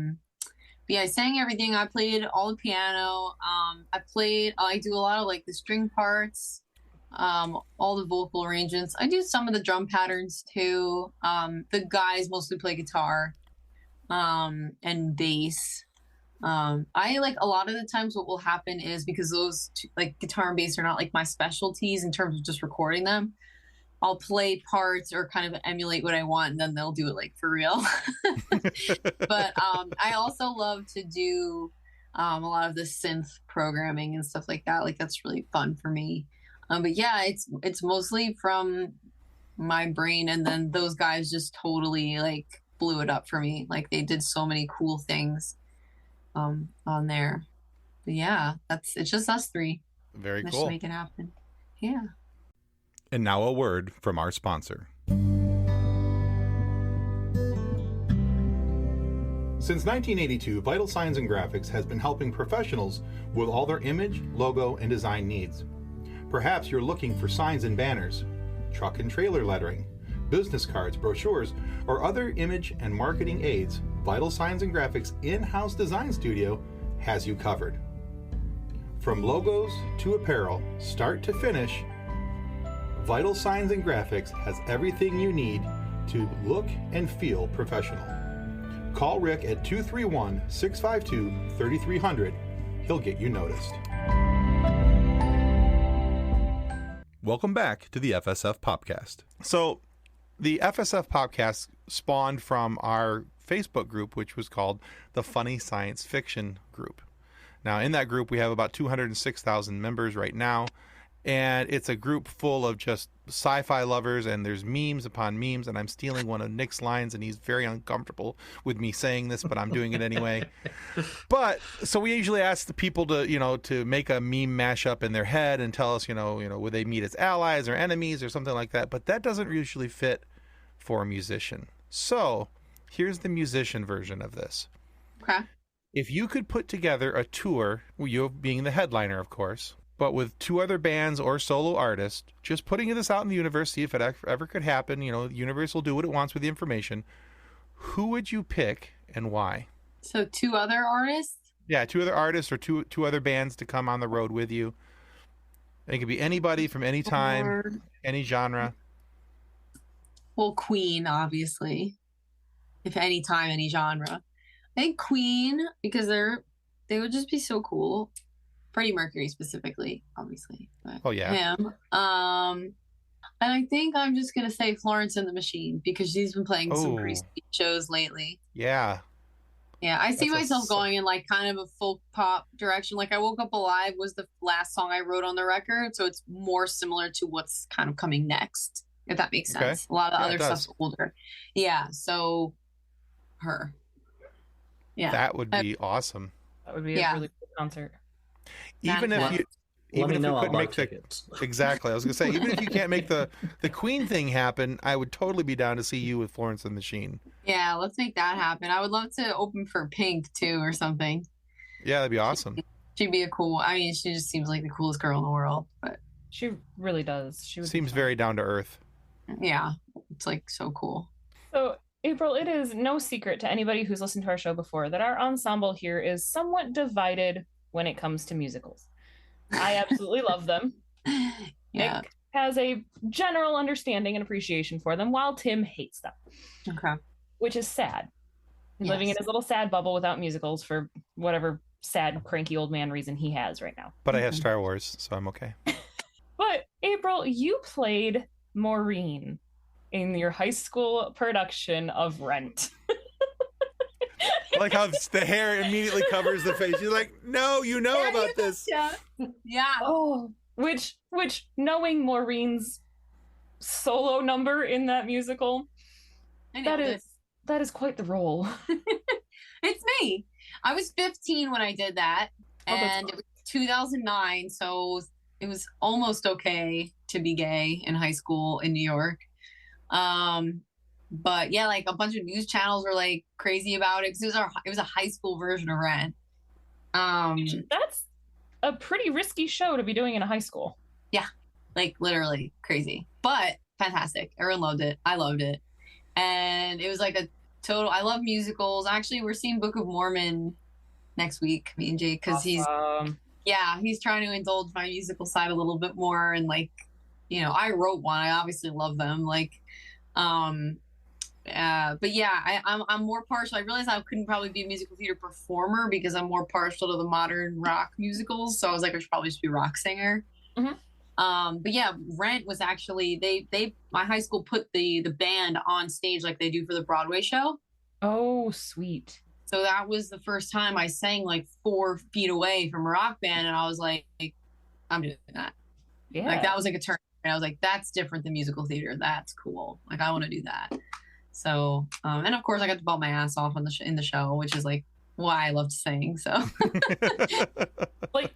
yeah, I sang everything. I played all the piano. I do a lot of like the string parts. All the vocal arrangements. I do some of the drum patterns too. The guys mostly play guitar and bass. I like a lot of the times what will happen is because those like guitar and bass are not like my specialties in terms of just recording them, I'll play parts or kind of emulate what I want, and then they'll do it like for real. But I also love to do a lot of the synth programming and stuff like that. Like that's really fun for me. But yeah, it's mostly from my brain, and then those guys just totally like blew it up for me. Like they did so many cool things on there. But yeah, it's just us three. Very Let's cool. make it happen. Yeah. And now a word from our sponsor. Since 1982, Vital Signs and Graphics has been helping professionals with all their image, logo, and design needs. Perhaps you're looking for signs and banners, truck and trailer lettering, business cards, brochures, or other image and marketing aids. Vital Signs and Graphics in-house design studio has you covered. From logos to apparel, start to finish, Vital Signs and Graphics has everything you need to look and feel professional. Call Rick at 231-652-3300. He'll get you noticed. Welcome back to the FSF PopCast. So, the FSF PopCast spawned from our Facebook group, which was called the Funny Science Fiction Group. Now, in that group, we have about 206,000 members right now, and it's a group full of just sci-fi lovers, and there's memes upon memes, and I'm stealing one of Nick's lines, and he's very uncomfortable with me saying this, but I'm doing it anyway. But so we usually ask the people to make a meme mashup in their head and tell us, would they meet as allies or enemies or something like that. But that doesn't usually fit for a musician. So here's the musician version of this. Okay. If you could put together a tour, you being the headliner, of course, but with two other bands or solo artists, just putting this out in the universe, see if it ever could happen. The universe will do what it wants with the information. Who would you pick and why? So two other artists? Yeah, two other artists or two other bands to come on the road with you. It could be anybody from any time, any genre. Well, Queen, obviously. If any time, any genre. I think Queen, because they would just be so cool. Freddie Mercury specifically, obviously. But oh yeah. Him. And I think I'm just gonna say Florence and the Machine because she's been playing some pretty sweet shows lately. Yeah. Yeah, I see myself going in like kind of a folk pop direction. Like I Woke Up Alive was the last song I wrote on the record, so it's more similar to what's kind of coming next. if that makes Okay. sense. A lot of the Yeah, it other does. stuff's older. Yeah, so her. Yeah. That would be awesome. That would be Yeah. a really cool concert. Even if That's you Let even me if know. you I'll couldn't buy make the tickets. exactly, I was gonna say, even if you can't make the Queen thing happen, I would totally be down to see you with Florence and the Machine. Yeah, let's make that happen. I would love to open for Pink too or something. Yeah, that'd be awesome. She'd be she just seems like the coolest girl in the world. But She really does. She would Seems very down to earth. yeah, it's like so cool. So, April, it is no secret to anybody who's listened to our show before that our ensemble here is somewhat divided when it comes to musicals. I absolutely love them. Yeah. Nick has a general understanding and appreciation for them, while Tim hates them, Okay. which is sad. He's living in Yes. his little sad bubble without musicals for whatever sad, cranky old man reason he has right now. But I have Star Wars, so I'm okay. But, April, you played Maureen in your high school production of Rent. I like how the hair immediately covers the face. You're like, no, you know Yeah, about this. Yeah. Yeah. Oh, which knowing Maureen's solo number in that musical, I know that is quite the role. It's me. I was 15 when I did that, Oh, that's and it was 2009, so it was almost okay to be gay in high school in New York. But yeah, like a bunch of news channels were like crazy about it because it was a high school version of Rent. That's a pretty risky show to be doing in a high school. Like literally crazy, but fantastic. Everyone loved it. I loved it, and it was like a total. I love musicals. Actually, we're seeing Book of Mormon next week, me and Jake, because he's trying to indulge my musical side a little bit more, and like, I wrote one. I obviously love them. Like, but yeah, I'm more partial. I realized I couldn't probably be a musical theater performer because I'm more partial to the modern rock musicals. So I was like, I should probably just be a rock singer. Mm-hmm. But yeah, Rent was actually my high school put the band on stage like they do for the Broadway show. Oh, sweet. So that was the first time I sang like 4 feet away from a rock band, and I was like, I'm doing that. Yeah. Like that was like a turn. And I was like, that's different than musical theater. That's cool. Like I want to do that. So, and of course I got to ball my ass off on in the show, which is like why I love to sing. So like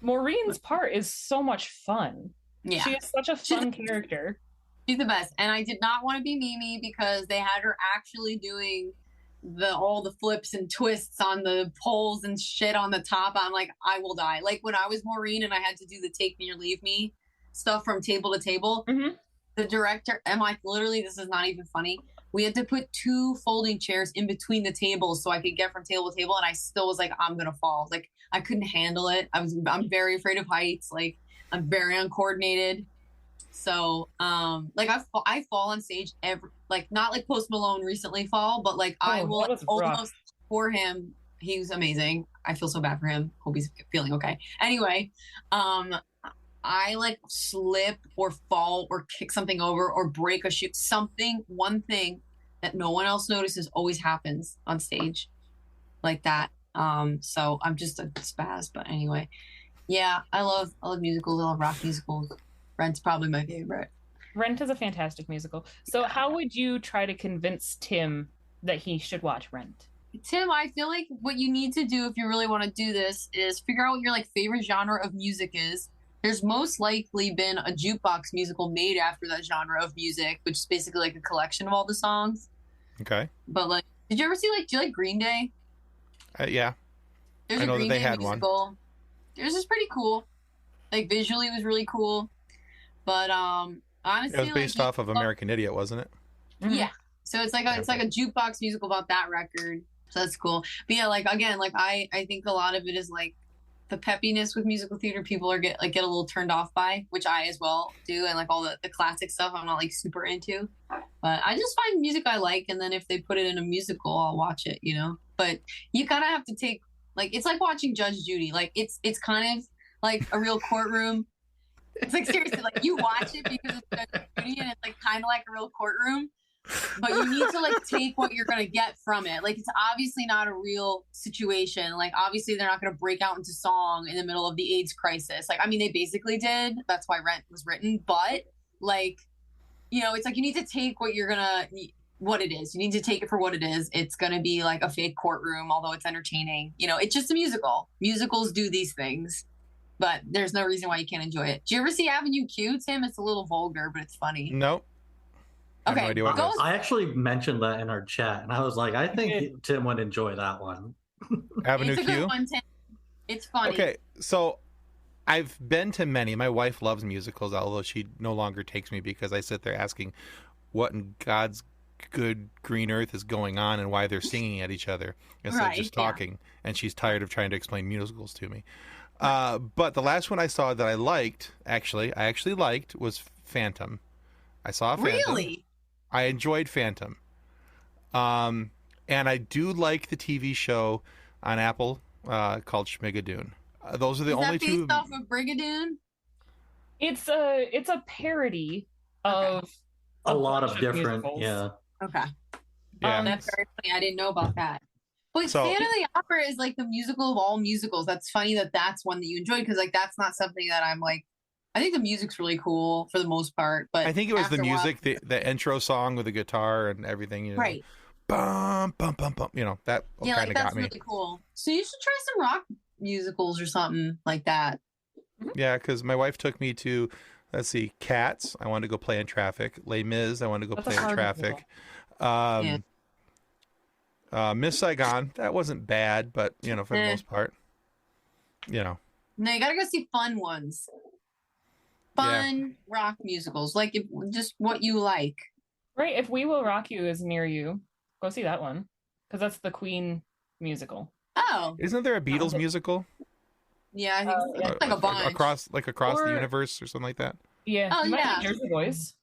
Maureen's part is so much fun. yeah, she is such a fun character. She's the best. And I did not want to be Mimi because they had her actually doing all the flips and twists on the poles and shit on the top. I'm like, I will die. Like when I was Maureen and I had to do the Take Me or Leave Me stuff from table to table, the director, and like literally, this is not even funny. We had to put 2 folding chairs in between the tables so I could get from table to table, and I still was like, I'm gonna fall. Like I couldn't handle it. I'm very afraid of heights. Like I'm very uncoordinated. So like I fall on stage like not like Post Malone recently fall, but like I will almost for him. He was amazing. I feel so bad for him. Hope he's feeling okay. Anyway, I like slip or fall or kick something over or break a shoe. One thing that no one else notices always happens on stage like that. So I'm just a spaz. But anyway, yeah, I love musicals. I love rock musicals. Rent's probably my favorite. Rent is a fantastic musical. So how would you try to convince Tim that he should watch Rent? Tim, I feel like what you need to do if you really want to do this is figure out what your like favorite genre of music is. There's most likely been a jukebox musical made after that genre of music, which is basically like a collection of all the songs. Okay. But like, did you ever see do you like Green Day? Yeah. There's I know a Green that they Day had musical. one. Theirs is pretty cool. Like visually, it was really cool. But honestly, It was based off of American Idiot, wasn't it? Yeah. So it's like a jukebox musical about that record. So that's cool. But yeah, like again, like I think a lot of it is like the peppiness with musical theater people are get a little turned off by, which I as well do, and like all the classic stuff I'm not like super into. But I just find music I like, and then if they put it in a musical, I'll watch it, But you kind of have to take it's like watching Judge Judy. Like it's kind of like a real courtroom. It's like seriously, like you watch it because it's Judge Judy, and it's like kind of like a real courtroom. But you need to like take what you're gonna get from it. Like it's obviously not a real situation. Like obviously they're not gonna break out into song in the middle of the AIDS crisis. Like I mean they basically did. That's why Rent was written. But like it's like you need to take what it is. You need to take it for what it is. It's gonna be like a fake courtroom, although it's entertaining. It's just a musical. Musicals do these things, but there's no reason why you can't enjoy it. Do you ever see Avenue Q, Tim? It's a little vulgar, but it's funny. Nope. I have Okay, no idea what it is. I actually mentioned that in our chat, and I was like, I think Tim would enjoy that one. Avenue it's a Q? good one, Tim. It's funny. Okay, so I've been to many. My wife loves musicals, although she no longer takes me because I sit there asking what in God's good green earth is going on and why they're singing at each other instead of just talking. And she's tired of trying to explain musicals to me. But the last one I saw that I actually liked, was Phantom. I saw Phantom. Really? I enjoyed Phantom. And I do like the TV show on Apple called Schmigadoon. Those are the only two. Is that based off of Brigadoon? It's a parody of a lot of bunch different, musicals. yeah. Okay. Yeah. That's very funny. I didn't know about that. But Phantom of the Opera is like the musical of all musicals. That's funny that's one that you enjoyed, because like that's not something that I'm like. I think the music's really cool for the most part, but I think it was the music, the intro song with the guitar and everything. Right. Bum bum bum bum. That kind of got me. Really cool. So you should try some rock musicals or something like that. Yeah, because my wife took me to, let's see, Cats. I wanted to go play in traffic. Les Mis. I wanted to go play in traffic. Miss Saigon. That wasn't bad, but for the most part, No, you gotta go see fun ones. Fun rock musicals, like just what you like. Right. If We Will Rock You is near you, go see that one, because that's the Queen musical. Oh, isn't there a Beatles musical? Yeah, I think it's like a bunch across the universe or something like that. Yeah. Oh yeah, Jersey Boys.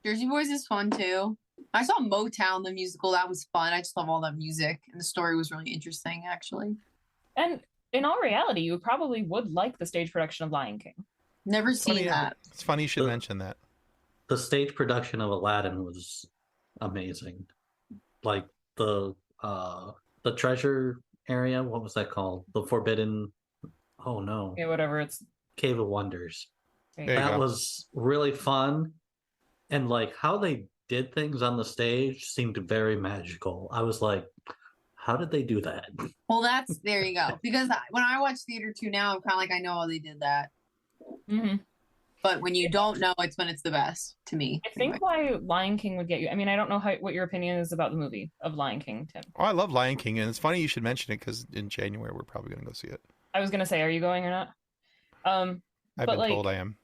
Jersey Boys is fun too. I saw Motown the musical. That was fun. I just love all that music, and the story was really interesting, actually. And in all reality, you probably would like the stage production of Lion King. Never seen that. It's funny you should mention that. The stage production of Aladdin was amazing. Like the treasure area, what was that called? The Forbidden. Oh no. Yeah, whatever. It's Cave of Wonders. That was really fun, and like how they did things on the stage seemed very magical. I was like, how did they do that? Well, there you go. Because when I watch theater too now, I'm kind of like, I know how they did that. Mm-hmm. But when you don't know, it's when it's the best to me. I think why Lion King would get you. I mean, I don't know what your opinion is about the movie of Lion King, Tim. Oh, I love Lion King, and it's funny you should mention it because in January we're probably going to go see it. I was going to say, are you going or not? I've been told I am.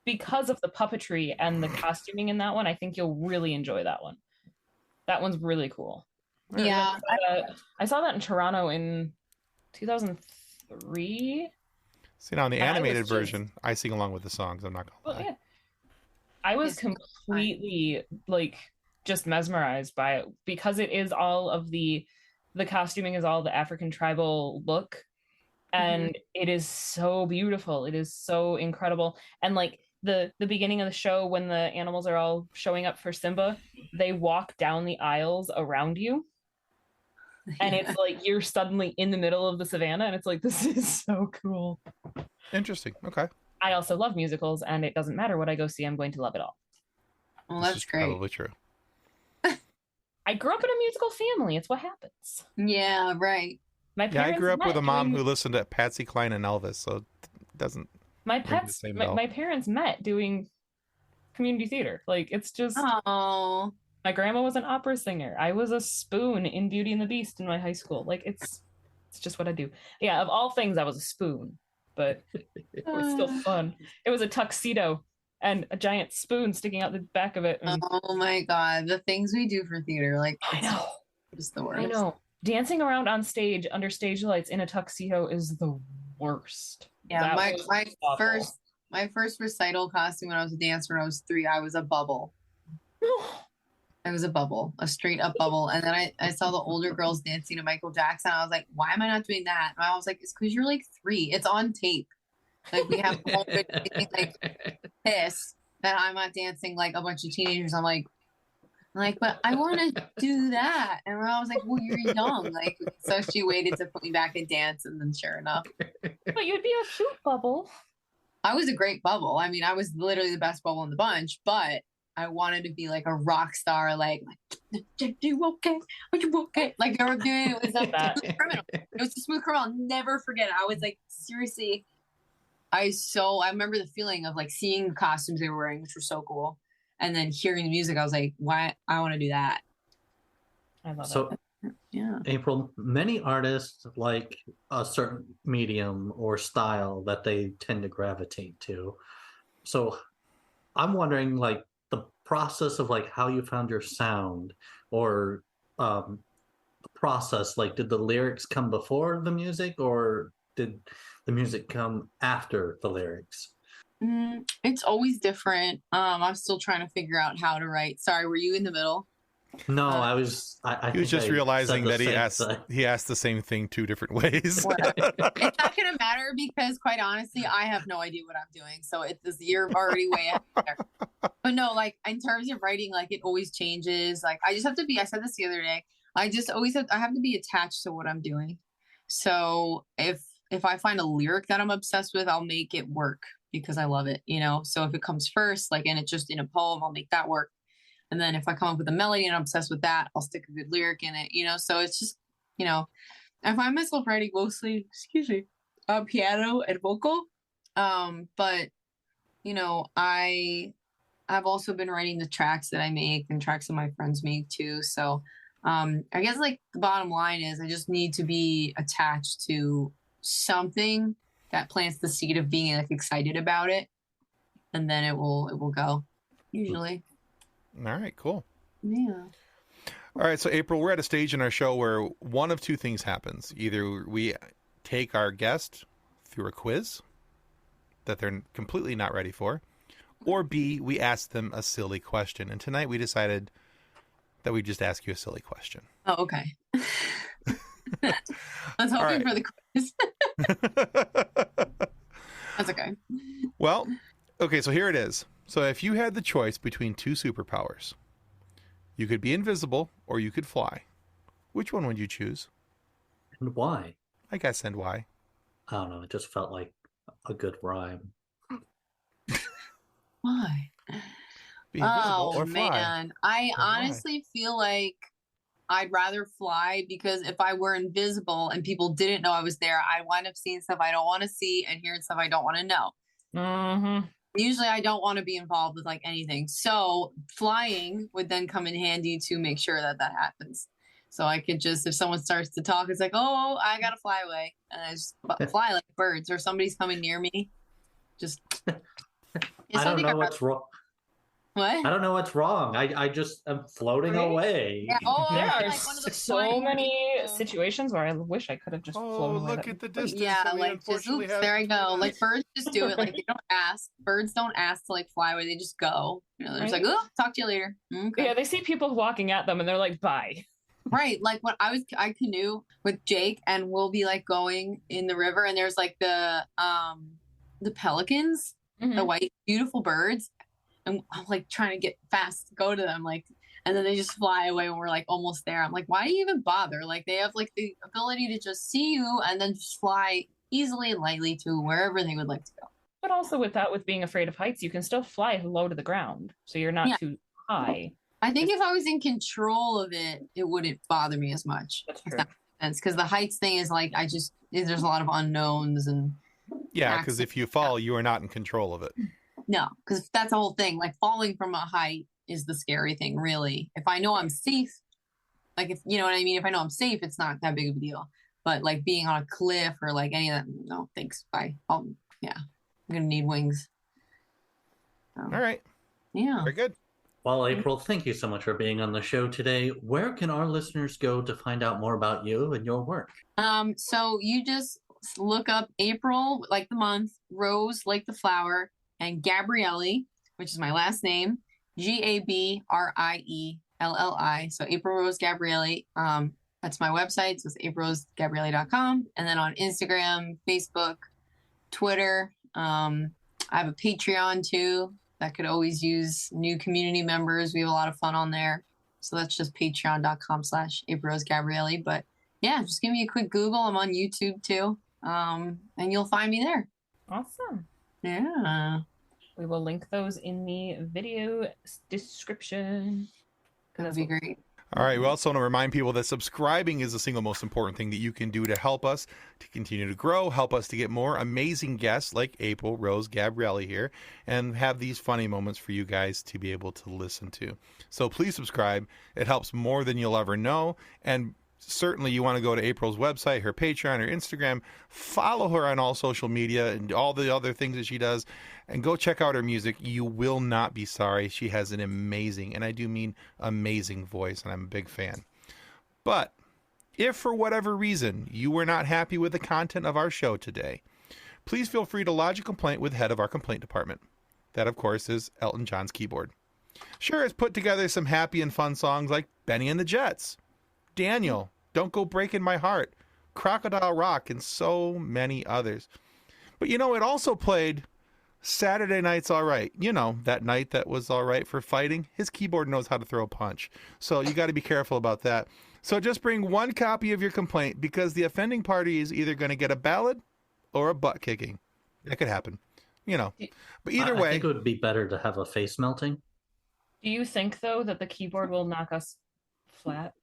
Because of the puppetry and the costuming in that one, I think you'll really enjoy that one. That one's really cool. Yeah. I saw that in Toronto in 2003. See, now in the animated version, I sing along with the songs. I'm not going to lie. Yeah. I was completely just mesmerized by it, because it is all of the costuming is all the African tribal look, and it is so beautiful. It is so incredible. And the beginning of the show, when the animals are all showing up for Simba, they walk down the aisles around you. And it's like you're suddenly in the middle of the savannah, and it's like, this is so cool. Interesting. Okay. I also love musicals, and it doesn't matter what I go see, I'm going to love it all. Well, that's great. Probably true. I grew up in a musical family. It's what happens. Yeah, right. I grew up with a mom who listened to Patsy Cline and Elvis, so it doesn't. My parents met doing community theater. It's just. Oh. My grandma was an opera singer. I was a spoon in Beauty and the Beast in my high school. It's just what I do. Yeah, of all things, I was a spoon, but it was still fun. It was a tuxedo and a giant spoon sticking out the back of it. And... Oh my God, the things we do for theater, I know, just the worst. I know. Dancing around on stage under stage lights in a tuxedo is the worst. Yeah, my first recital costume when I was a dancer when I was 3, I was a bubble. I was a bubble, a straight up bubble. And then I saw the older girls dancing to Michael Jackson. I was like, why am I not doing that? And I was like, it's because you're 3. It's on tape. We have a whole piss that I'm not dancing like a bunch of teenagers. I'm like, but I want to do that. And I was like, well, you're young. So she waited to put me back in dance. And then sure enough. But you'd be a cute bubble. I was a great bubble. I mean, I was literally the best bubble in the bunch, but I wanted to be like a rock star, like you okay? Are you okay? Like they were doing it was a Smooth Criminal. It was a Smooth Criminal. I'll never forget it. I was like, seriously, I remember the feeling of like seeing the costumes they were wearing, which were so cool, and then hearing the music. I was like, why? I want to do that. I love So, it. Yeah. April, many artists like a certain medium or style that they tend to gravitate to. So I'm wondering, like, the process of like how you found your sound, or the process, like, did the lyrics come before the music, or did the music come after the lyrics? It's always different. I'm still trying to figure out how to write. Sorry, were you in the middle? No, I He was just realizing that he asked the same thing 2 different ways. It's not gonna matter because, quite honestly, I have no idea what I'm doing. So you're already way ahead there. But no, like in terms of writing, like it always changes. Like I just have to be. I said this the other day. I have to be attached to what I'm doing. So if I find a lyric that I'm obsessed with, I'll make it work because I love it. So if it comes first, like and it's just in a poem, I'll make that work. And then if I come up with a melody and I'm obsessed with that, I'll stick a good lyric in it, So it's just, I find myself writing mostly, piano and vocal. But, I've also been writing the tracks that I make and tracks that my friends make too. So I guess like the bottom line is I just need to be attached to something that plants the seed of being like excited about it. And then it will go usually. All right, cool. Yeah. All right, so April, we're at a stage in our show where one of 2 things happens. Either we take our guest through a quiz that they're completely not ready for, or B, we ask them a silly question. And tonight we decided that we'd just ask you a silly question. Oh, okay. I was hoping for the quiz. That's okay. Well, okay, so here it is. So if you had the choice between 2 superpowers, you could be invisible or you could fly. Which one would you choose? And why? I guess, and why? I don't know. It just felt like a good rhyme. Why? Be invisible or fly. Man. I honestly feel like I'd rather fly because if I were invisible and people didn't know I was there, I wind up seeing stuff I don't want to see and hearing stuff I don't want to know. Mm-hmm. Usually I don't want to be involved with like anything. So flying would then come in handy to make sure that happens. So I could just, if someone starts to talk, it's like, oh, I got to fly away. And I just fly like birds, or somebody's coming near me. Just. I don't know what's wrong. What? I don't know what's wrong. I just am floating away. Yeah. Oh, there are like one of the so many situations where I wish I could have just flown away. Look at the distance. Yeah, like just oops, there I go. Like birds just do it. Like they don't ask. Birds don't ask to like fly away. They just go. They're just like, oh, talk to you later. Okay. Yeah, they see people walking at them and they're like, bye. Right. Like when I canoe with Jake and we'll be like going in the river and there's like the pelicans, the white, beautiful birds. And I'm like trying to get fast to go to them, like, and then they just fly away when we're like almost there. I'm like, why do you even bother? Like they have like the ability to just see you and then just fly easily and lightly to wherever they would like to go. But also with being afraid of heights, you can still fly low to the ground, so you're not too high. I think if I was in control of it, it wouldn't bother me as much. That's true. Because the heights thing is like there's a lot of unknowns and because if you fall, you are not in control of it. No, because that's the whole thing. Like falling from a height is the scary thing, really. If I know I'm safe, like if you know what I mean, if I know I'm safe, it's not that big of a deal. But like being on a cliff or like any of that, no, thanks, bye. I'm gonna need wings. So, all right. Yeah. Very good. Well, April, thank you so much for being on the show today. Where can our listeners go to find out more about you and your work? So you just look up April, like the month, Rose, like the flower, and Gabrielli, which is my last name, Gabrielli. So April Rose Gabrielli. That's my website. So it's aprilrosegabrielli.com. And then on Instagram, Facebook, Twitter. I have a Patreon too that could always use new community members. We have a lot of fun on there. So that's just patreon.com/aprilrosegabrielli. But yeah, just give me a quick Google. I'm on YouTube too. And you'll find me there. Awesome. Yeah. We will link those in the video description. That would be great. All right. We also want to remind people that subscribing is the single most important thing that you can do to help us to continue to grow, help us to get more amazing guests like April Rose Gabrielli here, and have these funny moments for you guys to be able to listen to. So please subscribe. It helps more than you'll ever know. And certainly you want to go to April's website, her Patreon, her Instagram, follow her on all social media and all the other things that she does, and go check out her music. You will not be sorry. She has an amazing, and I do mean amazing voice, and I'm a big fan. But if for whatever reason you were not happy with the content of our show today, please feel free to lodge a complaint with the head of our complaint department. That, of course, is Elton John's keyboard. Sure has put together some happy and fun songs like Benny and the Jets, Daniel, Don't Go Breaking My Heart, Crocodile Rock, and so many others. But it also played Saturday Night's All Right. That night that was all right for fighting. His keyboard knows how to throw a punch. So you got to be careful about that. So just bring one copy of your complaint, because the offending party is either going to get a ballad or a butt kicking. That could happen. But either way. I think it would be better to have a face melting. Do you think, though, that the keyboard will knock us flat?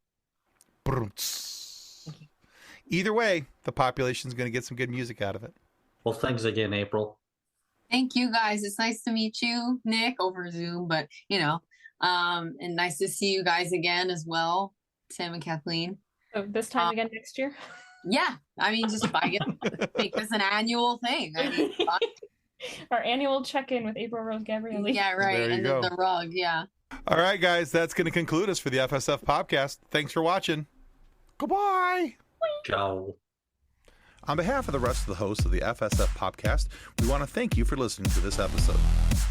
Either way, the population's going to get some good music out of it. Well, thanks again, April. Thank you, guys. It's nice to meet you, Nick, over Zoom, but and nice to see you guys again as well, Tim and Kathleen. So this time again next year? Yeah, just make this an annual thing. Our annual check-in with April Rose Gabrielli. Yeah, right. And then the rug. Yeah. All right, guys, that's going to conclude us for the FSF PopCast. Thanks for watching. Goodbye. Ciao. On behalf of the rest of the hosts of the FSF PopCast, we want to thank you for listening to this episode.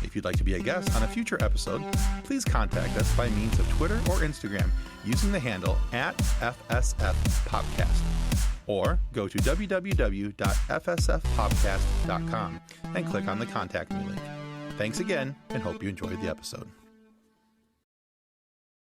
If you'd like to be a guest on a future episode, please contact us by means of Twitter or Instagram using the handle @FSF PopCast, or go to www.fsfpopcast.com and click on the Contact Me link. Thanks again, and hope you enjoyed the episode.